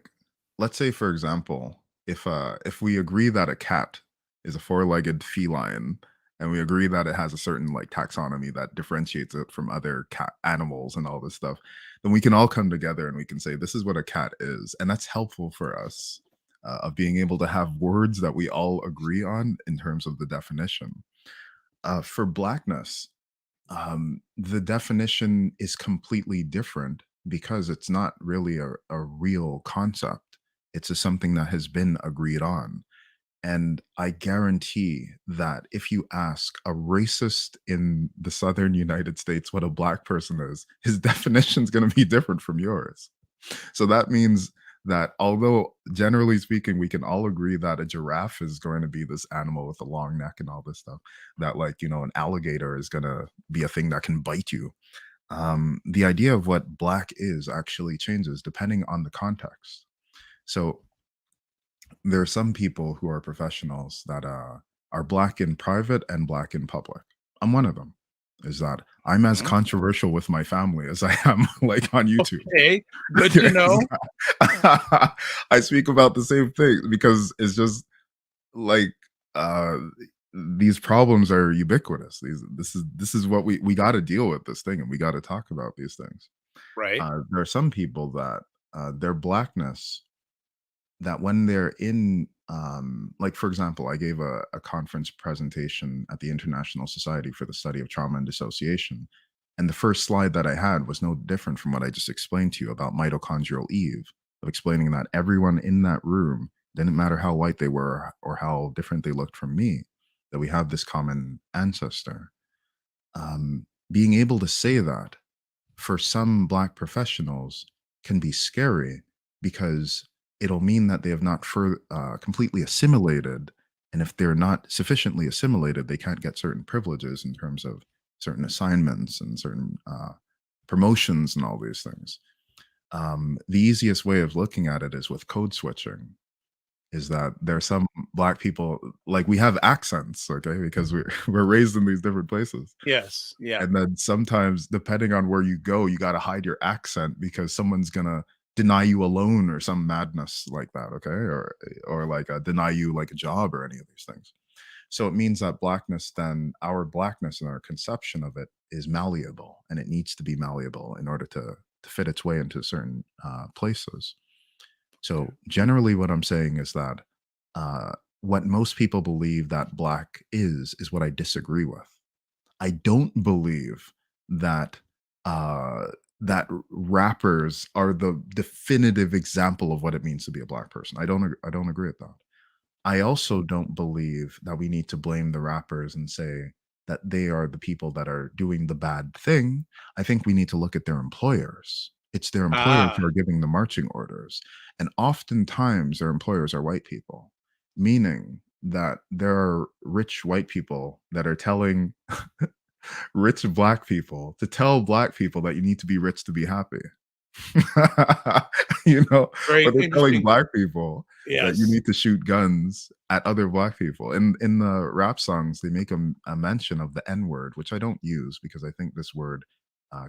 let's say, for example, if we agree that a cat is a four-legged feline, and we agree that it has a certain like taxonomy that differentiates it from other cat animals and all this stuff, then we can all come together and we can say this is what a cat is, and that's helpful for us of being able to have words that we all agree on in terms of the definition. For Blackness, the definition is completely different, because it's not really a real concept. It's just something that has been agreed on. And I guarantee that if you ask a racist in the southern United States what a Black person is, his definition is going to be different from yours. So that means that although generally speaking, we can all agree that a giraffe is going to be this animal with a long neck and all this stuff, that like, an alligator is going to be a thing that can bite you. The idea of what Black is actually changes depending on the context. So there are some people who are professionals that are Black in private and Black in public. I'm one of them. is that I'm as controversial with my family as I am like on YouTube. Okay, good to know. I speak about the same thing because it's just like these problems are ubiquitous. This is what we got to deal with this thing, and we got to talk about these things. Right. There are some people that their blackness, that when they're in like for example, I gave a conference presentation at the International Society for the Study of Trauma and Dissociation, and the first slide that I had was no different from what I just explained to you about mitochondrial Eve, of explaining that everyone in that room, didn't matter how white they were or how different they looked from me, that we have this common ancestor. Being able to say that for some Black professionals can be scary, because it'll mean that they have not completely assimilated. And if they're not sufficiently assimilated, they can't get certain privileges in terms of certain assignments and certain promotions and all these things. The easiest way of looking at it is with code switching, is that there are some Black people, like we have accents, okay, because we're raised in these different places. Yes. Yeah. And then sometimes, depending on where you go, you got to hide your accent because someone's gonna deny you a loan or some madness like that, okay, or like deny you like a job or any of these things. So it means that Blackness, then our Blackness and our conception of it is malleable, and it needs to be malleable in order to fit its way into certain places. So generally what I'm saying is that what most people believe that Black is what I disagree with. I don't believe that that rappers are the definitive example of what it means to be a Black person. I don't agree with that. I also don't believe that we need to blame the rappers and say that they are the people that are doing the bad thing. I think we need to look at their employers. It's their employers who are giving the marching orders. And oftentimes their employers are white people, meaning that there are rich white people that are telling rich Black people to tell Black people that you need to be rich to be happy. You know, Very or they're telling interesting. Black people that you Yes. need to shoot guns at other Black people. And in the rap songs, they make a mention of the N-word, which I don't use because I think this word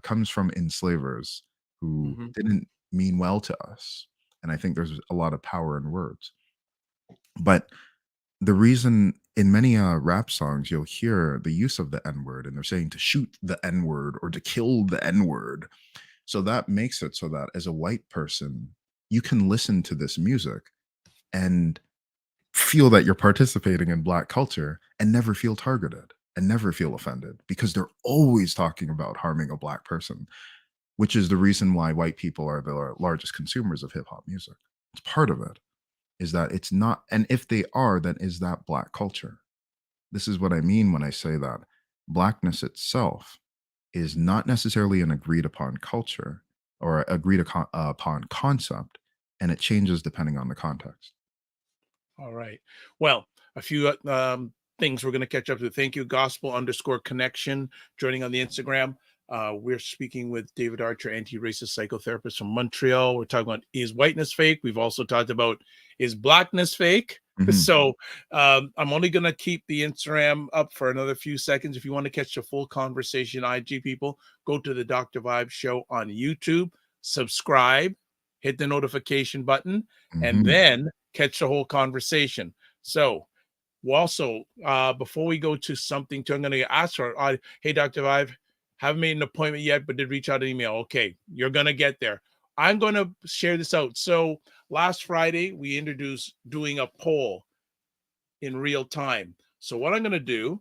comes from enslavers who didn't mean well to us. And I think there's a lot of power in words. But the reason in many rap songs you'll hear the use of the N-word, and they're saying to shoot the N-word or to kill the N-word. So that makes it so that as a white person, you can listen to this music and feel that you're participating in Black culture and never feel targeted and never feel offended, because they're always talking about harming a Black person, which is the reason why white people are the largest consumers of hip hop music. It's part of it, is that it's not, and if they are, then is that Black culture? This is what I mean when I say that Blackness itself is not necessarily an agreed upon culture or agreed upon concept, and it changes depending on the context. All right. Well, a few things we're going to catch up to. Thank you, gospel_connection, joining on the Instagram. We're speaking with David Archer, anti-racist psychotherapist from Montreal. We're talking about, is whiteness fake? We've also talked about, is Blackness fake? So I'm only going to keep the Instagram up for another few seconds. If you want to catch the full conversation, IG people, go to the Dr. Vibe Show on YouTube, subscribe, hit the notification button, and then catch the whole conversation. So also, before we go to something, I'm going to ask her, hey, Dr. Vibe, haven't made an appointment yet, but did reach out an email. Okay, you're going to get there. I'm going to share this out. So last Friday, we introduced doing a poll in real time. So what I'm going to do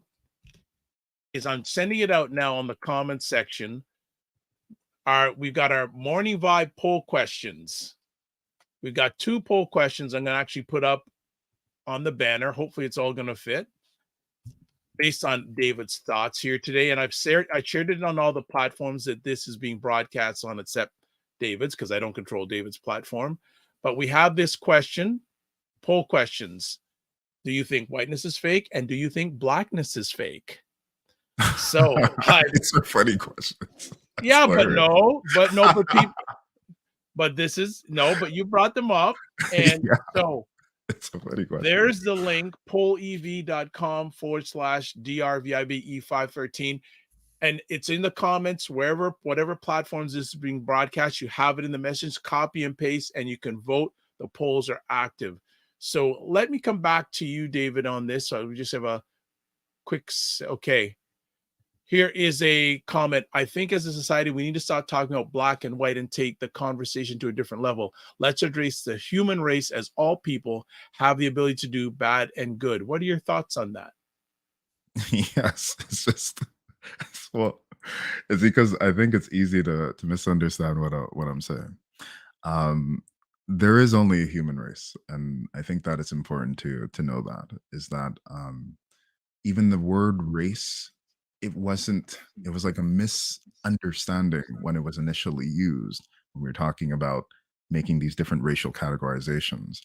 is I'm sending it out now on the comment section. We've got our morning vibe poll questions. We've got 2 poll questions I'm going to actually put up on the banner. Hopefully it's all going to fit based on David's thoughts here today. And I shared it on all the platforms that this is being broadcast on, except David's, because I don't control David's platform. But we have this question, poll questions. Do you think whiteness is fake? And do you think Blackness is fake? So it's a funny question. Yeah, but people, but this is but you brought them up. And so it's a funny question. There's the link, pollev.com/DRVIBE513. and it's in the comments, wherever, whatever platforms this is being broadcast, you have it in the message, copy and paste, and you can vote. The polls are active. So let me come back to you, David, on this. So we just have a quick, okay. Here is a comment. I think as a society, we need to stop talking about black and white and take the conversation to a different level. Let's address the human race as all people have the ability to do bad and good. What are your thoughts on that? Yes, it's just well, it's because I think it's easy to misunderstand what I'm saying. Um, there is only a human race, and I think that it's important to know that is that even the word race, it wasn't. It was like a misunderstanding when it was initially used when we were talking about making these different racial categorizations,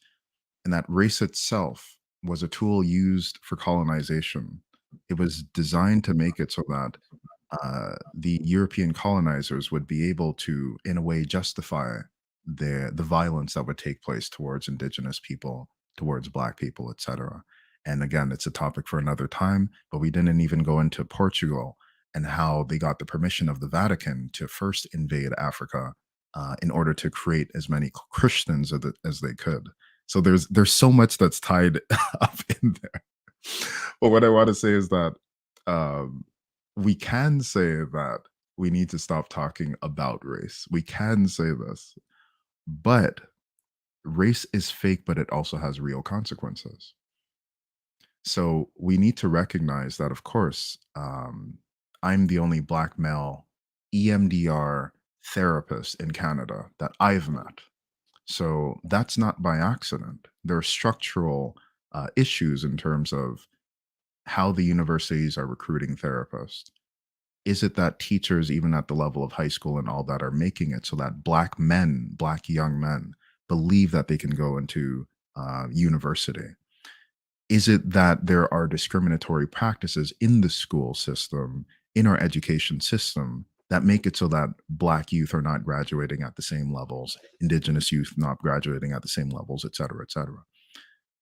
and that race itself was a tool used for colonization. It was designed to make it so that the European colonizers would be able to, in a way, justify the violence that would take place towards indigenous people, towards black people, etc. And again, it's a topic for another time, but we didn't even go into Portugal and how they got the permission of the Vatican to first invade Africa in order to create as many Christians as they could. So there's so much that's tied up in there. But what I want to say is that um, we can say that we need to stop talking about race. We can say this, but race is fake, but it also has real consequences. So we need to recognize that, of course, I'm the only black male EMDR therapist in Canada that I've met. So that's not by accident. There are structural issues in terms of how the universities are recruiting therapists. Is it that teachers, even at the level of high school and all that, are making it so that black men, black young men, believe that they can go into university? Is it that there are discriminatory practices in the school system, in our education system, that make it so that black youth are not graduating at the same levels, indigenous youth not graduating at the same levels, et cetera, et cetera?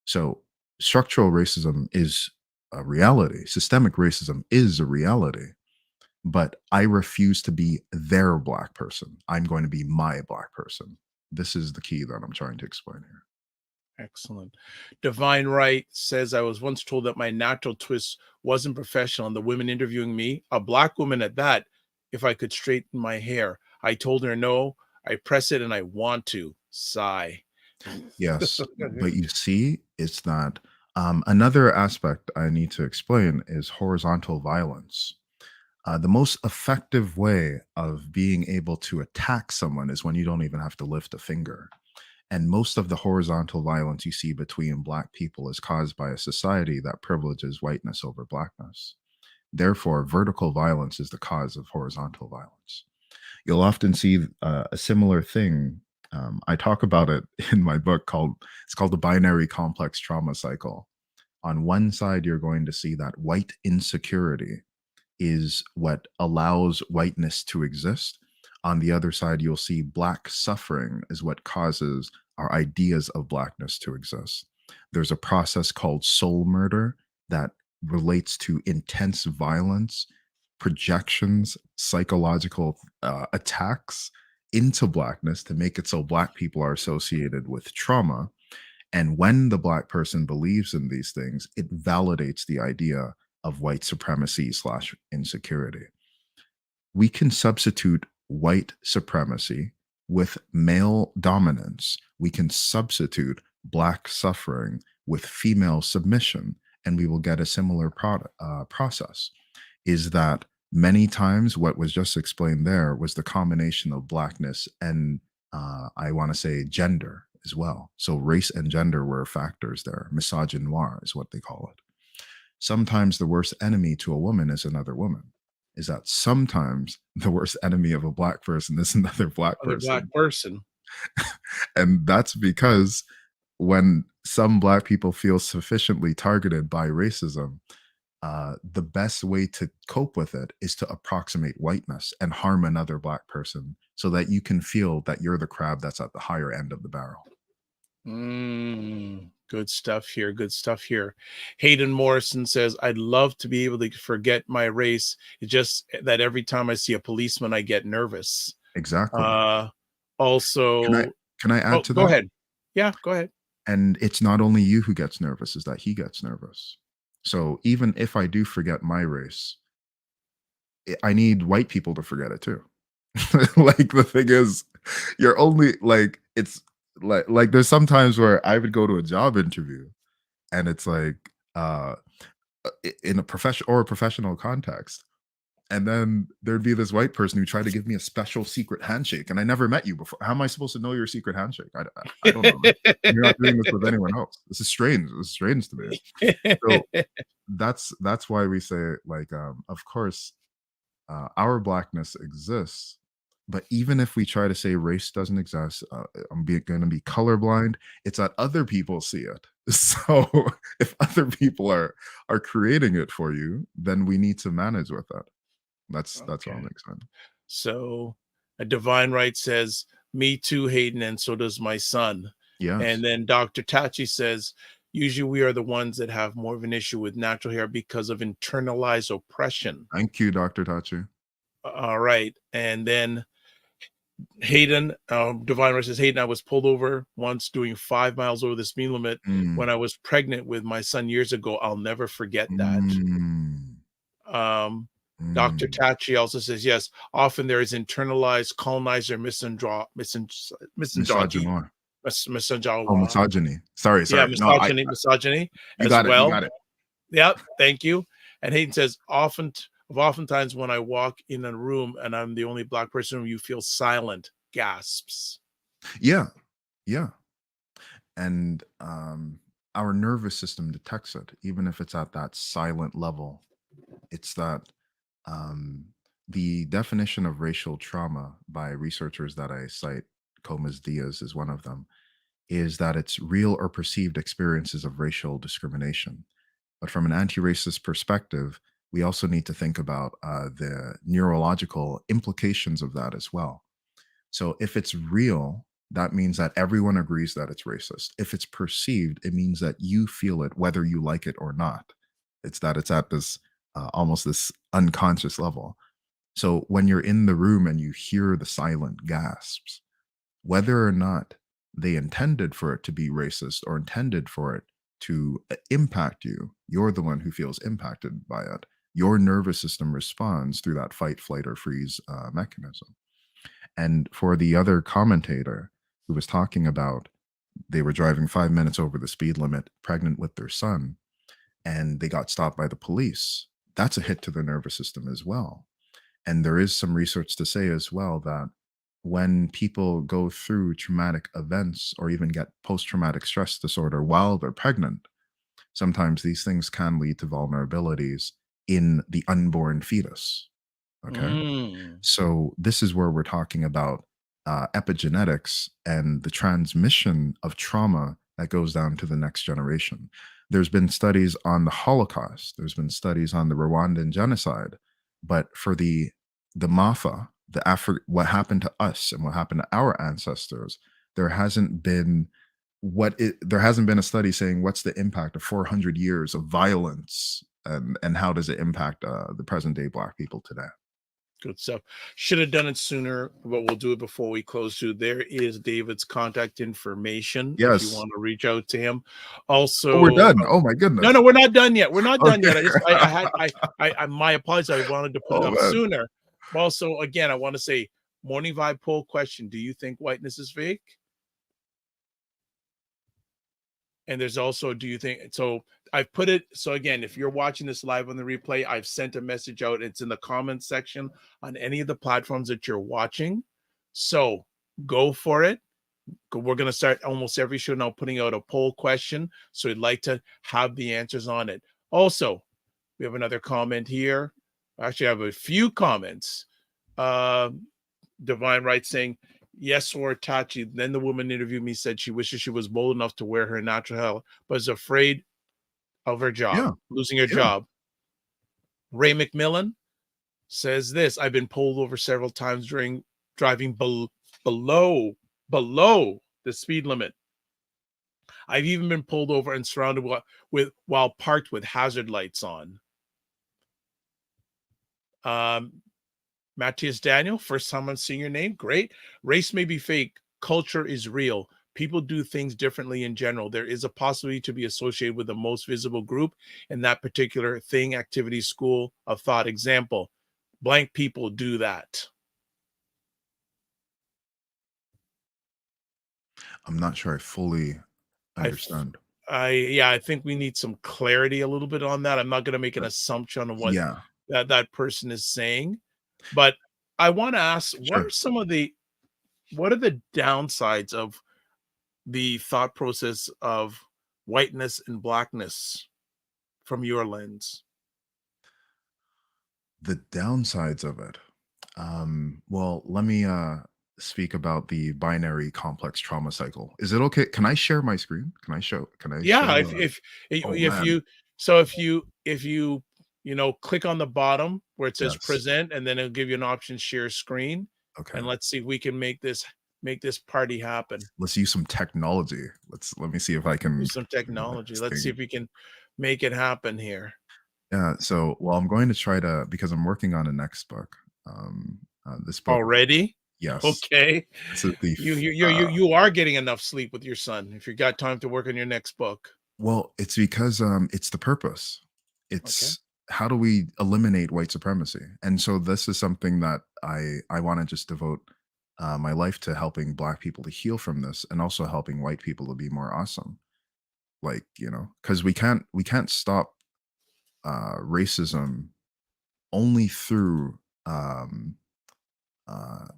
So structural racism is a reality. Systemic racism is a reality. But I refuse to be their black person. I'm going to be my black person. This is the key that I'm trying to explain here. Excellent. Divine Right says, I was once told that my natural twist wasn't professional, and the women interviewing me, a black woman at that, if I could straighten my hair. I told her no, I press it and I want to. Sigh. Yes, but you see, it's that another aspect I need to explain is horizontal violence. The most effective way of being able to attack someone is when you don't even have to lift a finger. And most of the horizontal violence you see between black people is caused by a society that privileges whiteness over blackness. Therefore, vertical violence is the cause of horizontal violence. You'll often see a similar thing. I talk about it in my book it's called the binary complex trauma cycle. On one side, you're going to see that white insecurity is what allows whiteness to exist. On the other side, you'll see black suffering is what causes our ideas of blackness to exist. There's a process called soul murder that relates to intense violence, projections, psychological attacks into blackness to make it so black people are associated with trauma. And when the black person believes in these things, it validates the idea of white supremacy slash insecurity. We can substitute white supremacy with male dominance. We can substitute black suffering with female submission, and we will get a similar process. Is that many times what was just explained there was the combination of blackness and I want to say gender as well. So race and gender were factors there. Misogynoir is what they call it. Sometimes the worst enemy to a woman is another woman. Is that sometimes the worst enemy of a black person is another black person. Black person. And that's because when some black people feel sufficiently targeted by racism, the best way to cope with it is to approximate whiteness and harm another black person so that you can feel that you're the crab that's at the higher end of the barrel. Good stuff here. Good stuff here. Hayden Morrison says, I'd love to be able to forget my race. It's just that every time I see a policeman, I get nervous. Exactly. Also, can I add to go that? ahead. Yeah, go ahead. And it's not only you who gets nervous, is that he gets nervous. So even if I do forget my race, I need white people to forget it too. Like, the thing is, you're only like, it's like there's some times where I would go to a job interview and it's like in a professional context, and then there'd be this white person who tried to give me a special secret handshake, and I never met you before. How am I supposed to know your secret handshake? I don't know. You're not doing this with anyone else. This is strange. This is strange to me. So that's why we say, like, of course, our blackness exists, but even if we try to say race doesn't exist, I'm going to be colorblind. It's that other people see it. So if other people are creating it for you, then we need to manage with that. That's all I'm saying. So a Divine Right says, me too, Hayden, and so does my son. Yes. And then Dr. Tachi says, usually we are the ones that have more of an issue with natural hair because of internalized oppression. Thank you, Dr. Tachi. All right. And then Hayden, Divine Right says, Hayden, I was pulled over once doing 5 miles over the speed limit when I was pregnant with my son years ago. I'll never forget that. Dr. Tachi also says, yes, often there is internalized colonizer misogyny. Sorry. Yeah, misogyny as well. You got it. Yep, thank you. And Hayden says, oftentimes when I walk in a room and I'm the only black person, you feel silent gasps. Yeah. And our nervous system detects it, even if it's at that silent level. It's that the definition of racial trauma by researchers that I cite, Comas Diaz is one of them, is that it's real or perceived experiences of racial discrimination. But from an anti-racist perspective, we also need to think about the neurological implications of that as well. So if it's real, that means that everyone agrees that it's racist. If it's perceived, it means that you feel it, whether you like it or not. It's at this almost this unconscious level. So when you're in the room and you hear the silent gasps, whether or not they intended for it to be racist or intended for it to impact you, you're the one who feels impacted by it. Your nervous system responds through that fight, flight, or freeze mechanism. And for the other commentator who was talking about they were driving 5 minutes over the speed limit, pregnant with their son, and they got stopped by the police, that's a hit to the nervous system as well. And there is some research to say as well that when people go through traumatic events or even get post-traumatic stress disorder while they're pregnant, sometimes these things can lead to vulnerabilities in the unborn fetus. Okay. So this is where we're talking about epigenetics and the transmission of trauma that goes down to the next generation. There's been studies on the Holocaust. There's been studies on the Rwandan genocide. But for the Mafa, what happened to us and what happened to our ancestors, there hasn't been a study saying what's the impact of 400 years of violence and how does it impact the present day Black people today. Good stuff. Should have done it sooner, but we'll do it before we close too. There is David's contact information. Yes. If you want to reach out to him. Also, we're done. Oh my goodness. No, we're not done yet. We're not done yet. I my apologies. I wanted to put it up sooner. Also, again, I want to say, Morning Vibe poll question: do you think whiteness is fake? And there's also, do you think so? I've put it. So again, if you're watching this live on the replay, I've sent a message out. It's in the comments section on any of the platforms that you're watching. So go for it. We're going to start almost every show now putting out a poll question. So we'd like to have the answers on it. Also, we have another comment here. Actually, I have a few comments. Divine Right saying, yes, or Tachi. Then the woman interviewed me, said she wishes she was bold enough to wear her natural hair, but is afraid of her job, losing her job. Ray McMillan says this: I've been pulled over several times during driving below the speed limit. I've even been pulled over and surrounded while parked with hazard lights on. Matthias Daniel, first time I'm seeing your name. Great. Race may be fake. Culture is real. People do things differently in general. There is a possibility to be associated with the most visible group in that particular thing, activity, school of thought. Example, blank people do that. I'm not sure I fully understand. I think we need some clarity a little bit on that. I'm not going to make an assumption on what Yeah, that person is saying, but I want to ask, what are sure. what are the downsides of the thought process of whiteness and blackness from your lens? The downsides of it. Well, let me speak about the binary complex trauma cycle. Is it okay? Can I share my screen? Can I show Yeah, oh if man. you so if you click on the bottom where it says Yes. present, and then it'll give you an option share screen, Okay. and let's see if we can make this party happen. Let's use some technology. Let me see if I can Use some make technology. this Let's see thing. if we can make it happen here. Yeah, so well, I'm going to try to because I'm working on a next book. This book, Already? yes. Okay. This is the You are getting enough sleep with your son if you got time to work on your next book. well, it's because it's the purpose. Okay. It's how do we eliminate white supremacy? And so this is something that I want to just devote my life to helping Black people to heal from this, and also helping white people to be more awesome. Like because we can't stop racism only through um,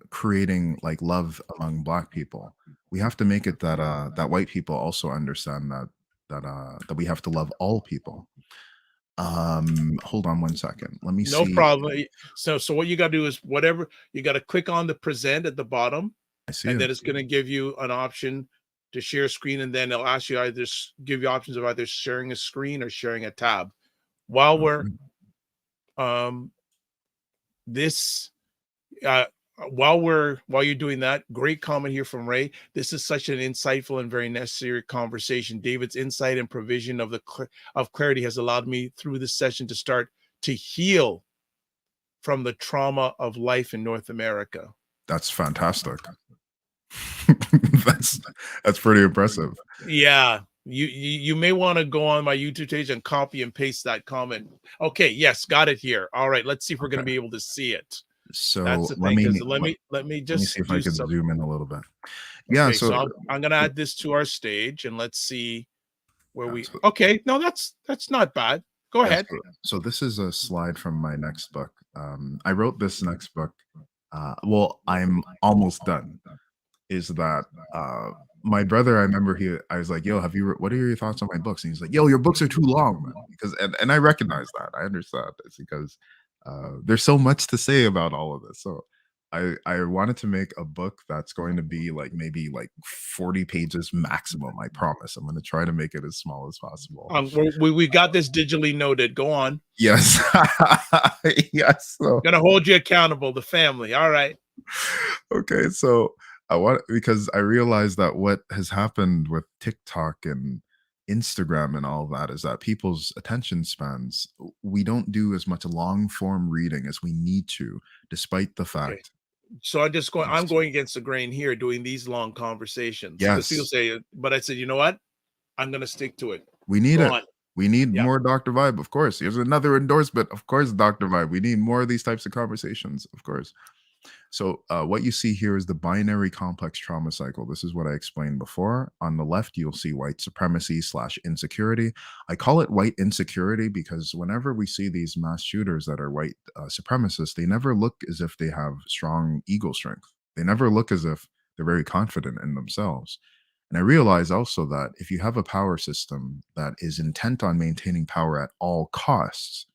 creating like love among Black people. We have to make it that that white people also understand that we have to love all people. Hold on one second. Let me No see. problem. So what you got to do is whatever you got to click on the present at the bottom, I see and it. then it's going to give you an option to share screen, and then it'll ask you give you options of either sharing a screen or sharing a tab. While we're Okay. um this while you're doing that, great comment here from Ray. This is such an insightful and very necessary conversation. David's insight and provision of clarity has allowed me through this session to start to heal from the trauma of life in North America. That's fantastic. that's that's pretty impressive. Yeah, you may want to go on my YouTube page and copy and paste that comment. Okay, yes, got it here. All right, let's see if we're going to Okay. be able to see it. That's So the let thing, because me let, let me let me see just if I do can some. zoom in a little bit. Yeah, Okay, so so I'm gonna add this to our stage, and let's see where yeah, we. so Okay, no, that's not bad. Go yeah, ahead. so this is a slide from my next book. I wrote this next book. Well, I'm almost done. Is that my brother? I remember I was like, "Yo, what are your thoughts on my books?" And he's like, "Yo, your books are too long, man." Because and I recognize that. I understand. It's because there's so much to say about all of this. So I wanted to make a book that's going to be like maybe like 40 pages maximum. I promise. I'm going to try to make it as small as possible. We got this digitally noted. Go on. Yes. Yes. So Gonna hold you accountable. The family. All right. okay, so I want because I realized that what has happened with TikTok and Instagram and all that is that people's attention spans, we don't do as much long form reading as we need to, despite the Okay. fact. So I'm Yes. going against the grain here, doing these long conversations, because people Yes, say, but I said, you know what? I'm gonna stick to it. we need Go it. on. We need Yeah. more Dr. Vibe, of course. Here's another endorsement. Of course, Dr. Vibe. We need more of these types of conversations, of course. So what you see here is the binary complex trauma cycle. This is what I explained before. On the left, you'll see white supremacy / insecurity. I call it white insecurity because whenever we see these mass shooters that are white supremacists, they never look as if they have strong ego strength. They never look as if they're very confident in themselves. And I realize also that if you have a power system that is intent on maintaining power at all costs,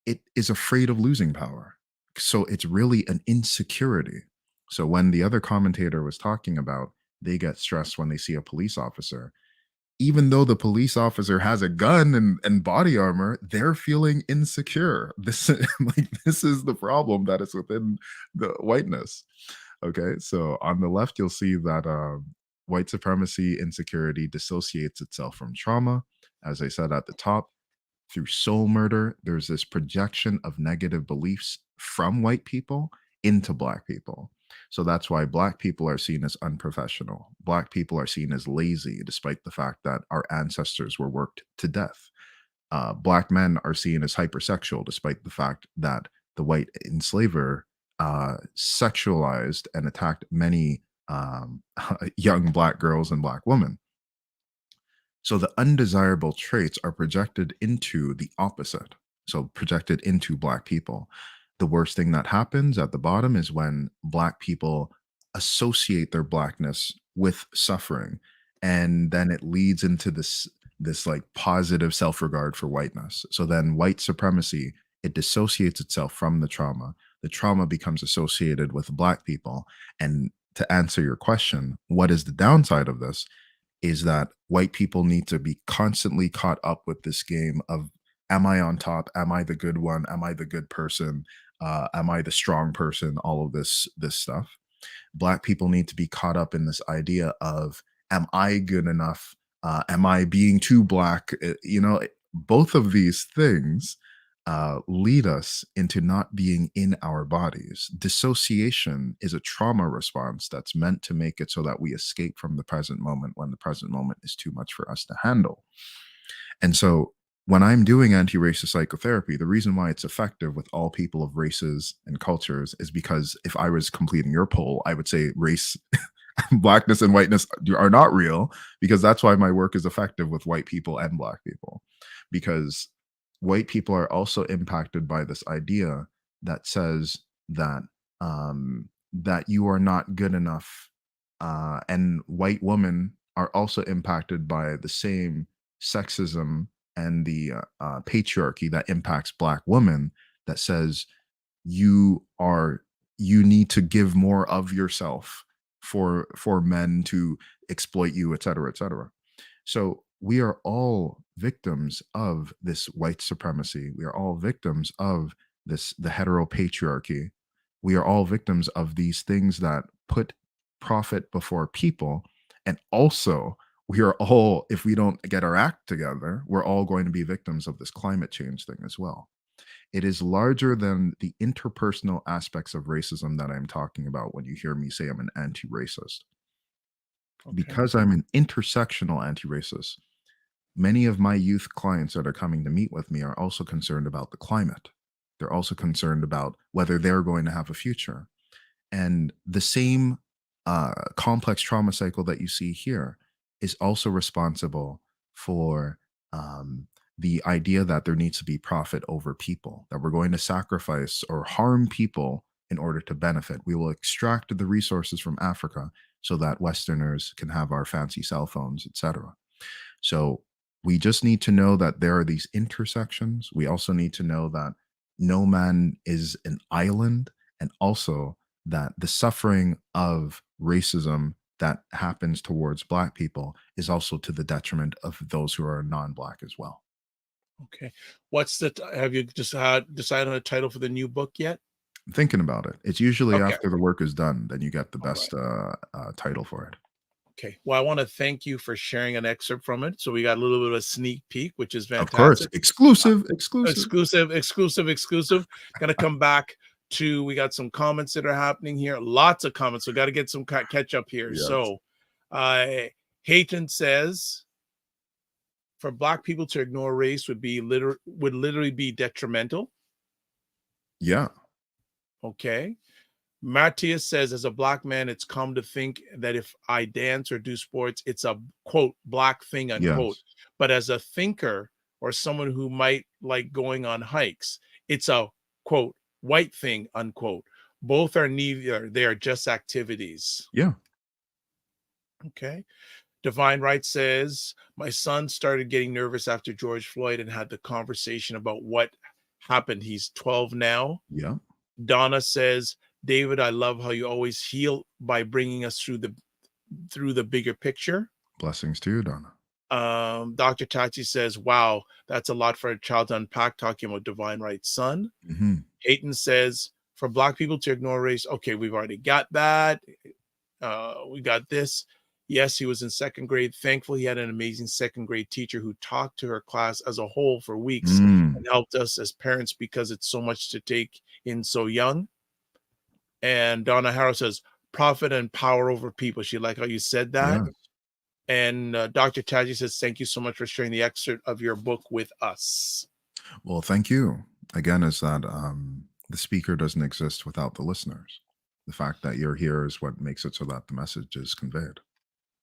it is afraid of losing power. So it's really an insecurity. So when the other commentator was talking about they get stressed when they see a police officer, even though the police officer has a gun and body armor, they're feeling insecure. This like this is the problem that is within the whiteness. Okay, so on the left, you'll see that white supremacy insecurity dissociates itself from trauma, as I said at the top, through soul murder. There's this projection of negative beliefs from white people into Black people. So that's why Black people are seen as unprofessional. Black people are seen as lazy, despite the fact that our ancestors were worked to death. Black men are seen as hypersexual, despite the fact that the white enslaver sexualized and attacked many young Black girls and Black women. So the undesirable traits are projected into the opposite. So projected into Black people. The worst thing that happens at the bottom is when Black people associate their Blackness with suffering. And then it leads into this like positive self-regard for whiteness. So then white supremacy, it dissociates itself from the trauma. The trauma becomes associated with Black people. And to answer your question, what is the downside of this? Is that white people need to be constantly caught up with this game of, am I on top? Am I the good one? Am I the good person? Am I the strong person? All of this stuff. Black people need to be caught up in this idea of, am I good enough? Am I being too Black? You know, both of these things lead us into not being in our bodies. Dissociation is a trauma response that's meant to make it so that we escape from the present moment when the present moment is too much for us to handle. And so when I'm doing anti-racist psychotherapy, the reason why it's effective with all people of races and cultures is because if I was completing your poll, I would say race, Blackness and whiteness are not real, because that's why my work is effective with white people and Black people, because white people are also impacted by this idea that says that that you are not good enough, and white women are also impacted by the same sexism and the patriarchy that impacts Black women, that says you need to give more of yourself for men to exploit you, et cetera, et cetera. So we are all victims of this white supremacy. We are all victims of the heteropatriarchy. We are all victims of these things that put profit before people. And also, we are all, if we don't get our act together, we're all going to be victims of this climate change thing as well. It is larger than the interpersonal aspects of racism that I'm talking about when you hear me say I'm an anti-racist. Okay. Because I'm an intersectional anti-racist, many of my youth clients that are coming to meet with me are also concerned about the climate. They're also concerned about whether they're going to have a future. And the same complex trauma cycle that you see here is also responsible for the idea that there needs to be profit over people, that we're going to sacrifice or harm people in order to benefit. We will extract the resources from Africa so that Westerners can have our fancy cell phones, etc. So we just need to know that there are these intersections. We also need to know that no man is an island, and also that the suffering of racism that happens towards Black people is also to the detriment of those who are non-Black as well. Okay. Have you just decided on a title for the new book yet? I'm thinking about it. It's usually after the work is done, then you get the best title for it. Okay. Well, I want to thank you for sharing an excerpt from it. So we got a little bit of a sneak peek, which is fantastic. Of course. Exclusive. Gonna come back to, we got some comments that are happening here. Lots of comments. So got to get some catch up here. Yes. So Hayton says, for Black people to ignore race would literally be detrimental. Yeah. Okay. Matthias says, as a Black man, it's common to think that if I dance or do sports, it's a, quote, Black thing, unquote. Yes. But as a thinker or someone who might like going on hikes, it's a, quote, white thing, unquote. Both are neither. They are just activities. Yeah. Okay. Divine Right says, my son started getting nervous after George Floyd and had the conversation about what happened. He's 12 now. Yeah. Donna says, David, I love how you always heal by bringing us through the bigger picture. Blessings to you, Donna. Dr. Tachi says, wow, that's a lot for a child to unpack, talking about Divine Right's son. Mm-hmm. Hayton says, for Black people to ignore race, okay, we've already got that. We got this. Yes, he was in second grade. Thankfully, he had an amazing second grade teacher who talked to her class as a whole for weeks and helped us as parents because it's so much to take in so young. And Donna Harrow says, profit and power over people. She like how you said that. Yeah. And Dr. Taji says, thank you so much for sharing the excerpt of your book with us. Well, thank you. Again, is that the speaker doesn't exist without the listeners. The fact that you're here is what makes it so that the message is conveyed.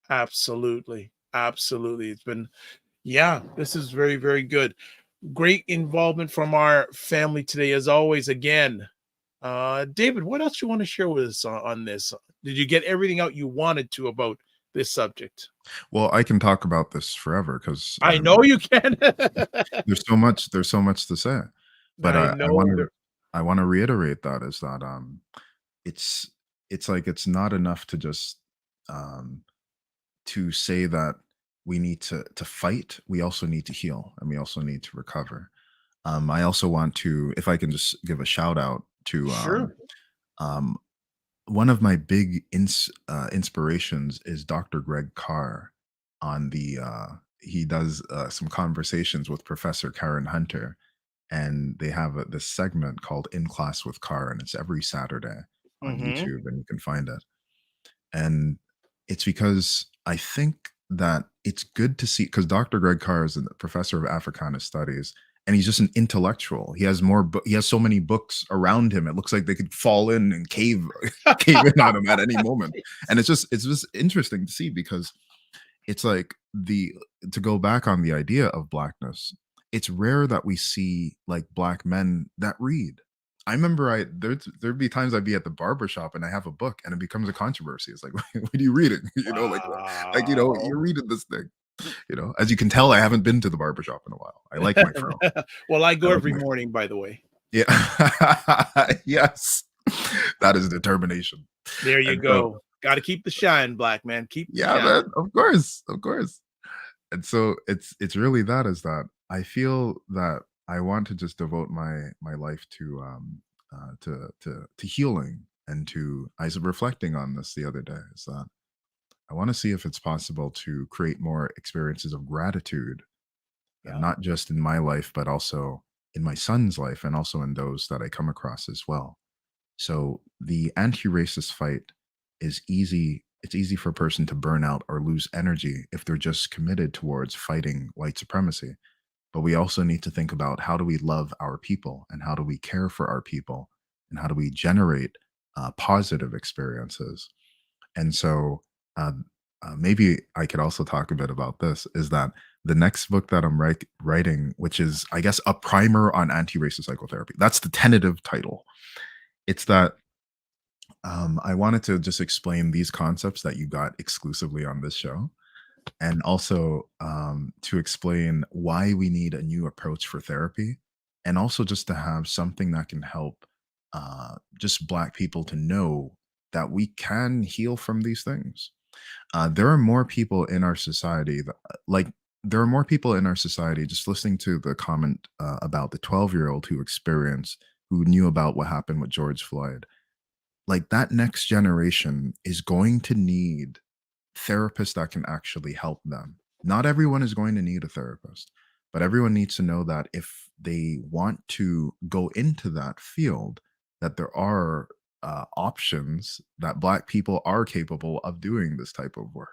Absolutely. Absolutely. It's been, yeah, this is very, very good. Great involvement from our family today, as always. Again, David, what else you want to share with us on this? Did you get everything out you wanted to about this subject? Well, I can talk about this forever because I know you can. there's so much to say. But I I know. want to reiterate that is that it's like it's not enough to just to say that we need to fight. We also need to heal, and we also need to recover. I also want to, if I can just give a shout out to Sure. um, one of my big inspirations is Dr. Greg Carr. On the he does some conversations with Professor Karen Hunter, and they have this segment called In Class with Carr, and it's every Saturday on YouTube, and you can find it. And it's because I think that it's good to see, because Dr. Greg Carr is a professor of Africana studies, and he's just an intellectual. He has he has so many books around him. It looks like they could fall in and cave in on him at any moment. And it's just interesting to see, because it's like to go back on the idea of blackness, it's rare that we see like black men that read. I remember there'd be times I'd be at the barbershop and I have a book and it becomes a controversy. It's like, what are you reading? You know, like, you know, you're reading this thing. You know, as you can tell, I haven't been to the barbershop in a while. I like my fro. Well, I go every morning, by the way. Yeah. Yes. That is determination. There you go. Got to keep the shine, black man. Keep the shine. Man, of course. And so it's really that, is that I feel that I want to just devote my life to healing, and I was reflecting on this the other day, is that I want to see if it's possible to create more experiences of gratitude, and not just in my life, but also in my son's life, and also in those that I come across as well. So the anti-racist fight is easy. It's easy for a person to burn out or lose energy if they're just committed towards fighting white supremacy. But we also need to think about, how do we love our people, and how do we care for our people, and how do we generate positive experiences. And so maybe I could also talk a bit about this, is that the next book that I'm writing, which is, I guess, a primer on anti-racist psychotherapy. That's the tentative title. It's that I wanted to just explain these concepts that you got exclusively on this show, and also to explain why we need a new approach for therapy, and also just to have something that can help just Black people to know that we can heal from these things. There are more people in our society there are more people in our society, just listening to the comment about the 12-year-old who knew about what happened with George Floyd. Like, that next generation is going to need therapists that can actually help them. Not everyone is going to need a therapist, but everyone needs to know that if they want to go into that field, that there are options, that Black people are capable of doing this type of work.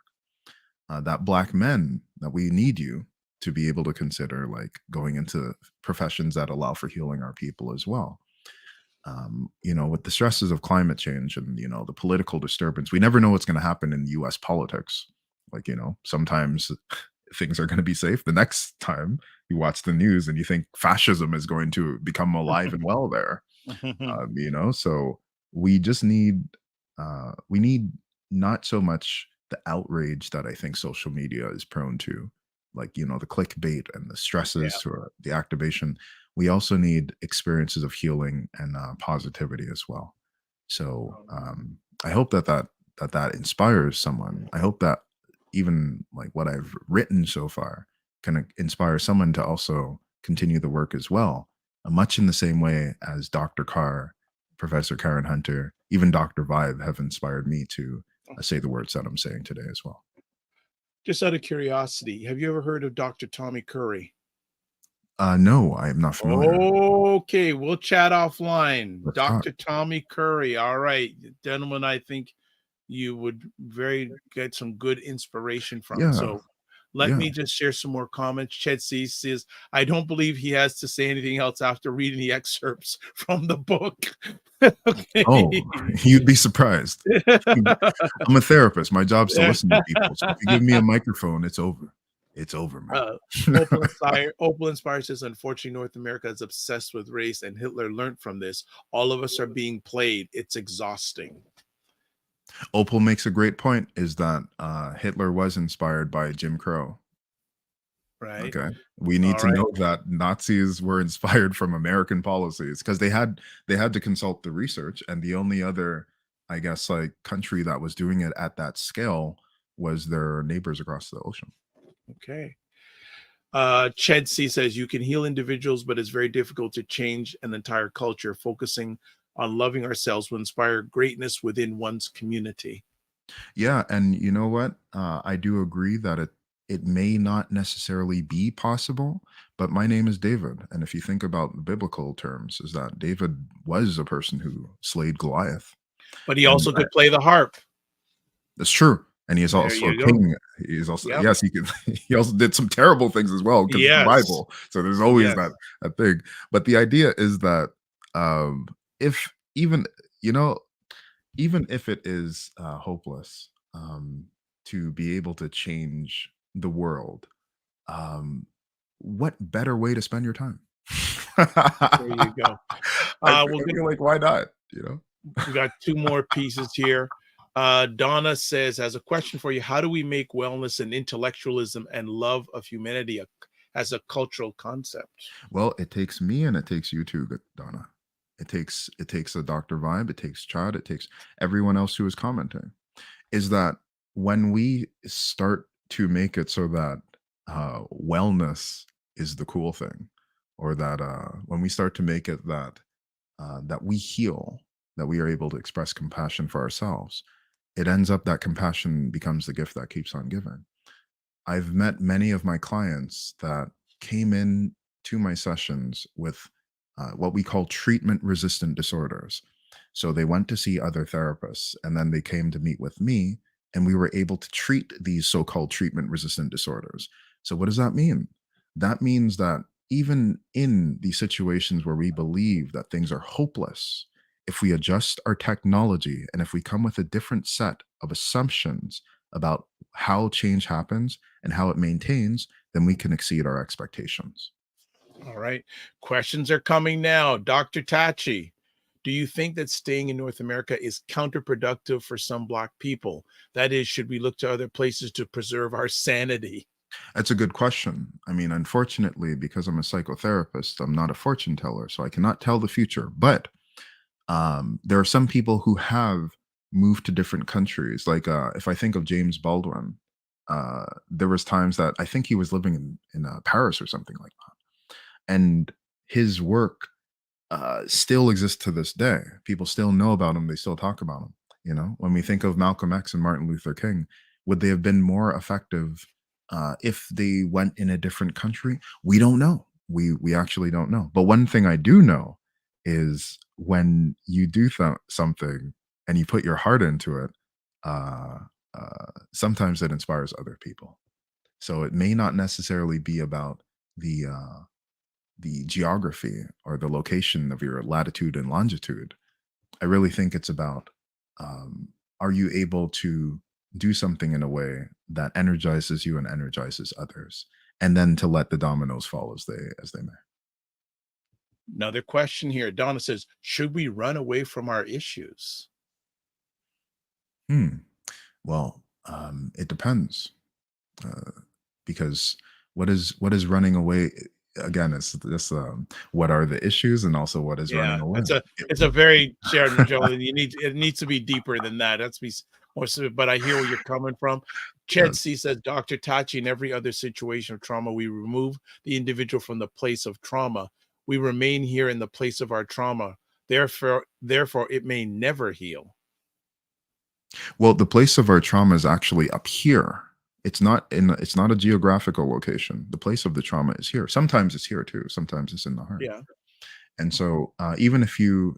That Black men, that we need you to be able to consider like going into professions that allow for healing our people as well. You know, with the stresses of climate change and, you know, the political disturbance, we never know what's going to happen in US politics. Like, you know, sometimes things are going to be safe. The next time you watch the news and you think fascism is going to become alive and well there. You know, so we just need not so much the outrage that I think social media is prone to, like, you know, the clickbait and the stresses to the activation. We also need experiences of healing and positivity as well. So I hope that inspires someone. I hope that even like what I've written so far can inspire someone to also continue the work as well, much in the same way as Dr. Carr, Professor Karen Hunter, even Dr. Vibe have inspired me to say the words that I'm saying today as well. Just out of curiosity, have you ever heard of Dr. Tommy Curry? No, I am not familiar. Okay, we'll chat offline. Let's talk. Dr. Tommy Curry. All right, gentlemen, I think you would get some good inspiration from. Yeah. So let me just share some more comments. Ched C says, I don't believe he has to say anything else after reading the excerpts from the book. Okay. Oh, you'd be surprised. I'm a therapist. My job's to listen to people. So if you give me a microphone, it's over. It's over, man. Opal Inspire says, unfortunately, North America is obsessed with race, and Hitler learned from this. All of us are being played. It's exhausting. Opal makes a great point, is that Hitler was inspired by Jim Crow. Right. Okay. We need to know that Nazis were inspired from American policies, because they had to consult the research, and the only other, I guess, like country that was doing it at that scale was their neighbors across the ocean. Okay. Ched C says, you can heal individuals, but it's very difficult to change an entire culture. Focusing on loving ourselves will inspire greatness within one's community. Yeah, and you know what? I do agree that it may not necessarily be possible, but my name is David. And if you think about the biblical terms, is that David was a person who slayed Goliath. But he also could play the harp. That's true. And he is also a king. He's also, yes, he could. He also did some terrible things as well, because it's the Bible. So there's always that thing. But the idea is that if even if it is hopeless to be able to change the world, what better way to spend your time? There you go. Like, why not? We got two more pieces here. Donna says, as a question for you, how do we make wellness and intellectualism and love of humanity as a cultural concept? Well, it takes me, and it takes you too, Donna. It takes a Dr. Vibe, it takes Chad, it takes everyone else who is commenting. Is that when we start to make it so that wellness is the cool thing, or that when we start to make it that that we heal, that we are able to express compassion for ourselves, it ends up that compassion becomes the gift that keeps on giving. I've met many of my clients that came in to my sessions with what we call treatment-resistant disorders. So they went to see other therapists, and then they came to meet with me, and we were able to treat these so-called treatment-resistant disorders. So what does that mean? That means that even in these situations where we believe that things are hopeless, if we adjust our technology, and if we come with a different set of assumptions about how change happens and how it maintains, then we can exceed our expectations. All right. Questions are coming now. Dr. Tachi, do you think that staying in North America is counterproductive for some Black people? That is, should we look to other places to preserve our sanity? That's a good question. I mean, unfortunately, because I'm a psychotherapist, I'm not a fortune teller, so I cannot tell the future. But there are some people who have moved to different countries. Like if I think of James Baldwin, there was times that I think he was living in Paris or something like that. And his work still exists to this day. People still know about him. They still talk about him. When we think of Malcolm X and Martin Luther King, would they have been more effective if they went in a different country? We don't know. We actually don't know. But one thing I do know is when you do something and you put your heart into it, sometimes it inspires other people. So it may not necessarily be about the geography or the location of your latitude and longitude. I really think it's about, are you able to do something in a way that energizes you and energizes others, and then to let the dominoes fall as they may. Another question here. Donna says, should we run away from our issues? Well, it depends. Because what is running away? Again, it's this what are the issues, and also what is running away? It's a very shared, Joe. It needs to be deeper than that. That's be more specific, but I hear where you're coming from. Ched C says, Dr. Tachi, in every other situation of trauma, we remove the individual from the place of trauma. We remain here in the place of our trauma. Therefore, it may never heal. Well, the place of our trauma is actually up here. It's not a geographical location. The place of the trauma is here. Sometimes it's here too. Sometimes it's in the heart. Yeah. And so even if you're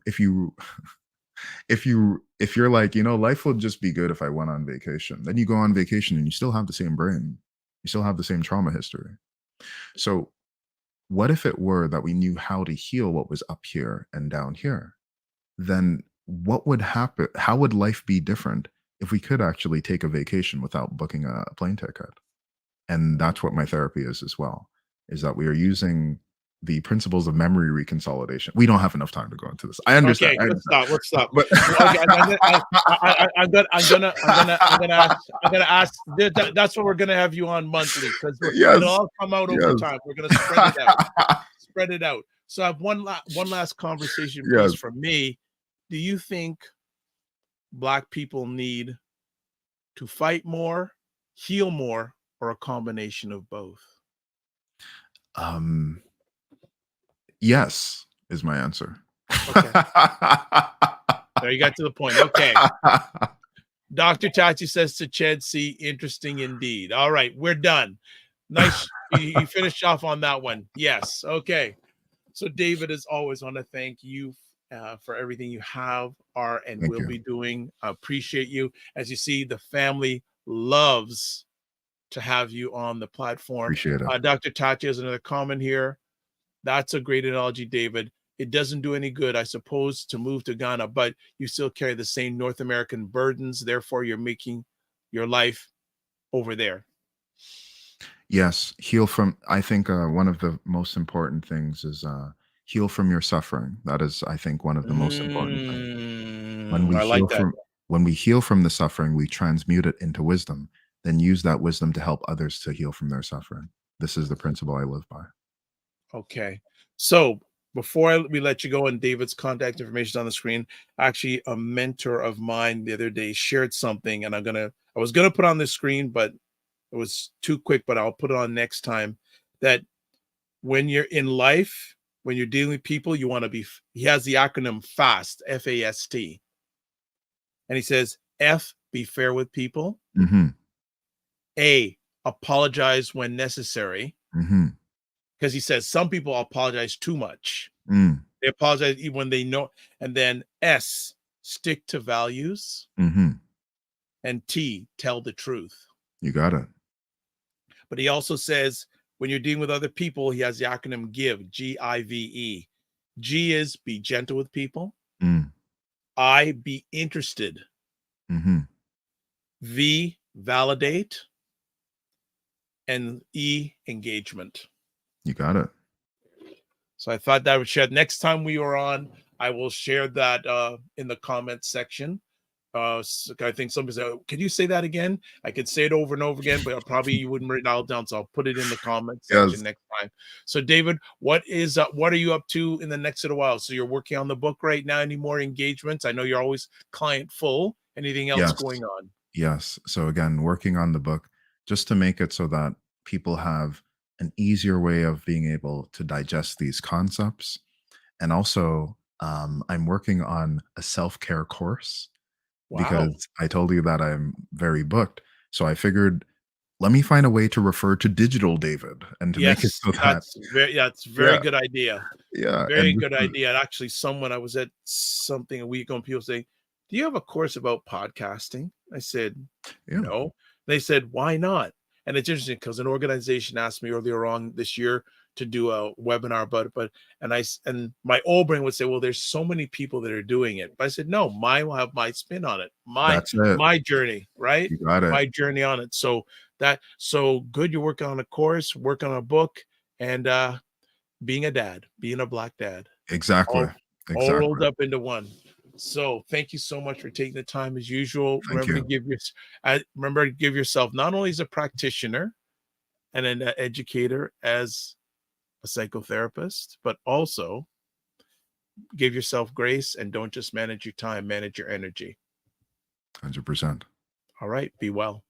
like, life would just be good if I went on vacation, then you go on vacation and you still have the same brain. You still have the same trauma history. So what if it were that we knew how to heal what was up here and down here? Then what would happen? How would life be different if we could actually take a vacation without booking a plane ticket? And that's what my therapy is as well, is that we are using the principles of memory reconsolidation. We don't have enough time to go into this. I understand. Okay, let's stop. But Okay, I'm gonna ask. That's what we're gonna have you on monthly, because Yes. it'll all come out over Yes. time. We're gonna spread it out. Spread it out. So I have one last conversation piece Yes. from me. Do you think Black people need to fight more, heal more, or a combination of both? Yes is my answer. Okay. There, you got to the point. Okay. Dr. Tachi says to Ched C, interesting indeed. All right, we're done. Nice. You finished off on that one. Yes. Okay. So David, as always, want to thank you for everything you have, are, and Thank will you. be doing. I appreciate you. As you see, the family loves to have you on the platform. Appreciate it. Dr. Tachi has another comment here. That's a great analogy, David. It doesn't do any good, I suppose, to move to Ghana, but you still carry the same North American burdens. Therefore, you're making your life over there. Yes, heal from. I think one of the most important things is heal from your suffering. That is, I think, one of the most important things. I like that. When we heal from the suffering, we transmute it into wisdom, then use that wisdom to help others to heal from their suffering. This is the principle I live by. Okay. So before we let you go, and David's contact information on the screen, actually a mentor of mine the other day shared something, and I was gonna put on the screen, but it was too quick, but I'll put it on next time. That when you're in life, when you're dealing with people, you want to be, he has the acronym FAST, F-A-S-T. And he says, F, be fair with people. Mm-hmm. A, apologize when necessary. Mm-hmm. Because he says some people apologize too much. Mm. They apologize even when they know. And then S, stick to values. Mm-hmm. And T, tell the truth. You got it. But he also says when you're dealing with other people, he has the acronym GIVE, G-I-V-E. G is be gentle with people. Mm. I, be interested. Mm-hmm. V, validate. And E, engagement. You got it. So I thought that would share. Next time we are on, I will share that in the comments section. So I think somebody said, "Can you say that again?" I could say it over and over again, but probably you wouldn't write it all down. So I'll put it in the comments section next time. So David, what are you up to in the next little while? So you're working on the book right now. Any more engagements? I know you're always client full. Anything else going on? Yes. So again, working on the book just to make it so that people have an easier way of being able to digest these concepts. And also, I'm working on a self-care course. Wow. Because I told you that I'm very booked. So I figured, let me find a way to refer to digital David and to make it so that's very good idea. Yeah. Very good idea. Actually, I was at something a week ago and people say, do you have a course about podcasting? I said, no. They said, why not? And it's interesting because an organization asked me earlier on this year to do a webinar about it, and my old brain would say, well, there's so many people that are doing it. But I said, no, mine will have my spin on it. My journey, right? You got it. My journey on it. So good. You're working on a course, working on a book, and being a dad, being a Black dad. Exactly. All rolled up into one. So thank you so much for taking the time as usual. Remember to give yourself, not only as a practitioner and an educator, as a psychotherapist, but also give yourself grace and don't just manage your time, manage your energy. 100%. All right. Be well.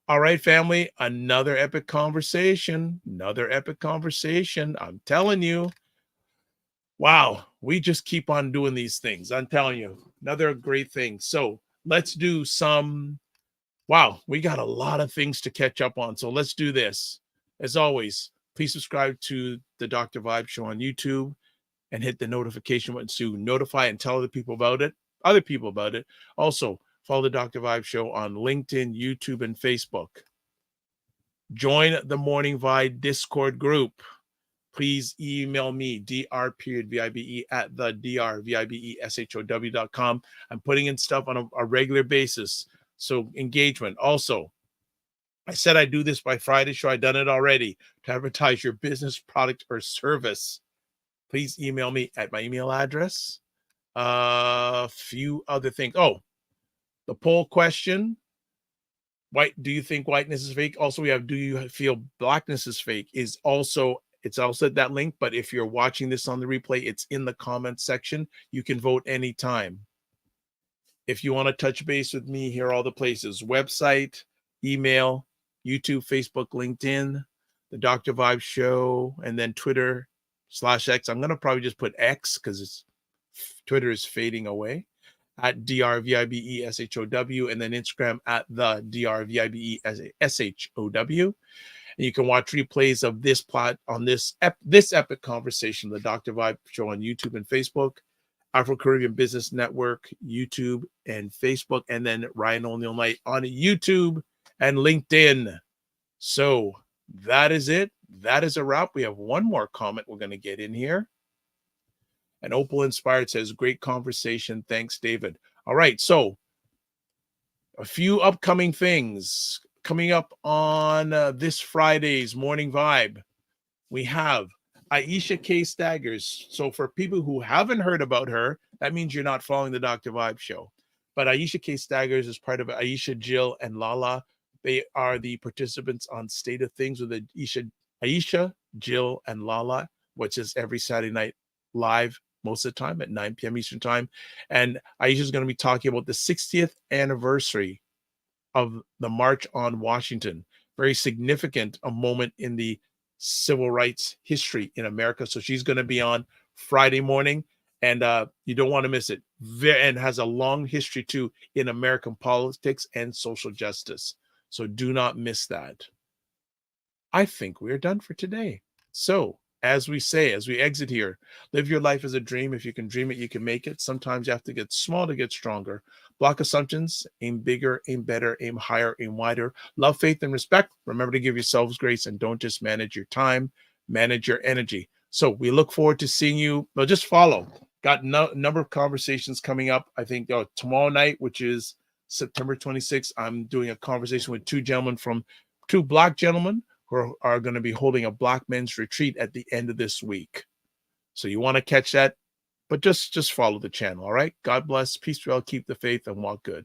All right, family. Another epic conversation. I'm telling you. Wow. We just keep on doing these things. I'm telling you. Another great thing. So let's do some Wow, we got a lot of things to catch up on. So let's do this. As always, please subscribe to the Dr. Vibe Show on YouTube and hit the notification button to notify and tell other people about it. Also, follow the Dr. Vibe Show on LinkedIn, YouTube, and Facebook. Join the Morning Vibe Discord group. Please email me, dr.vibe at the drvibeshow.com. I'm putting in stuff on a regular basis. So engagement. Also, I said I'd do this by Friday show. I've done it already. To advertise your business, product, or service, please email me at my email address. A few other things. Oh, the poll question. Do you think whiteness is fake? Also, we have, do you feel blackness is fake? It's also at that link, but if you're watching this on the replay, it's in the comments section. You can vote anytime. If you want to touch base with me, here are all the places: website, email, YouTube, Facebook, LinkedIn, the Dr. Vibe Show, and then Twitter/X. I'm going to probably just put X because Twitter is fading away, at drvibeshow, and then Instagram at the drvibeshow. And you can watch replays of this this epic conversation, the Dr. Vibe Show, on YouTube and Facebook, Afro-Caribbean Business Network, YouTube and Facebook, and then Ryan Oneil Knight on YouTube and LinkedIn. So that is it. That is a wrap. We have one more comment we're going to get in here. And Opal Inspired says, great conversation. Thanks, David. All right. So a few upcoming things coming up on this Friday's Morning Vibe. We have Aisha K. Staggers. So for people who haven't heard about her, that means you're not following the Dr. Vibe Show. But Aisha K. Staggers is part of Aisha, Jill, and Lala. They are the participants on State of Things with Aisha, Jill, and Lala, which is every Saturday night live most of the time at 9 p.m. Eastern Time. And Aisha is going to be talking about the 60th anniversary of the March on Washington. Very significant a moment in the civil rights history in America. So she's going to be on Friday morning, and you don't want to miss it. And has a long history too in American politics and social justice. So do not miss that. I think we're done for today. So as we say, as we exit here, live your life as a dream. If you can dream it, you can make it. Sometimes you have to get small to get stronger. Block assumptions, aim bigger, aim better, aim higher, aim wider. Love, faith, and respect. Remember to give yourselves grace, and don't just manage your time, manage your energy. So we look forward to seeing you. Well, just follow. Got a number of conversations coming up. I think tomorrow night, which is September 26th, I'm doing a conversation with two Black gentlemen who are going to be holding a Black men's retreat at the end of this week. So you want to catch that, but just follow the channel. All right. God bless. Peace be well. Keep the faith and walk good.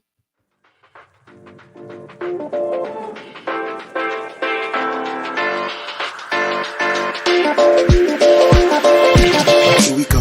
Here we go.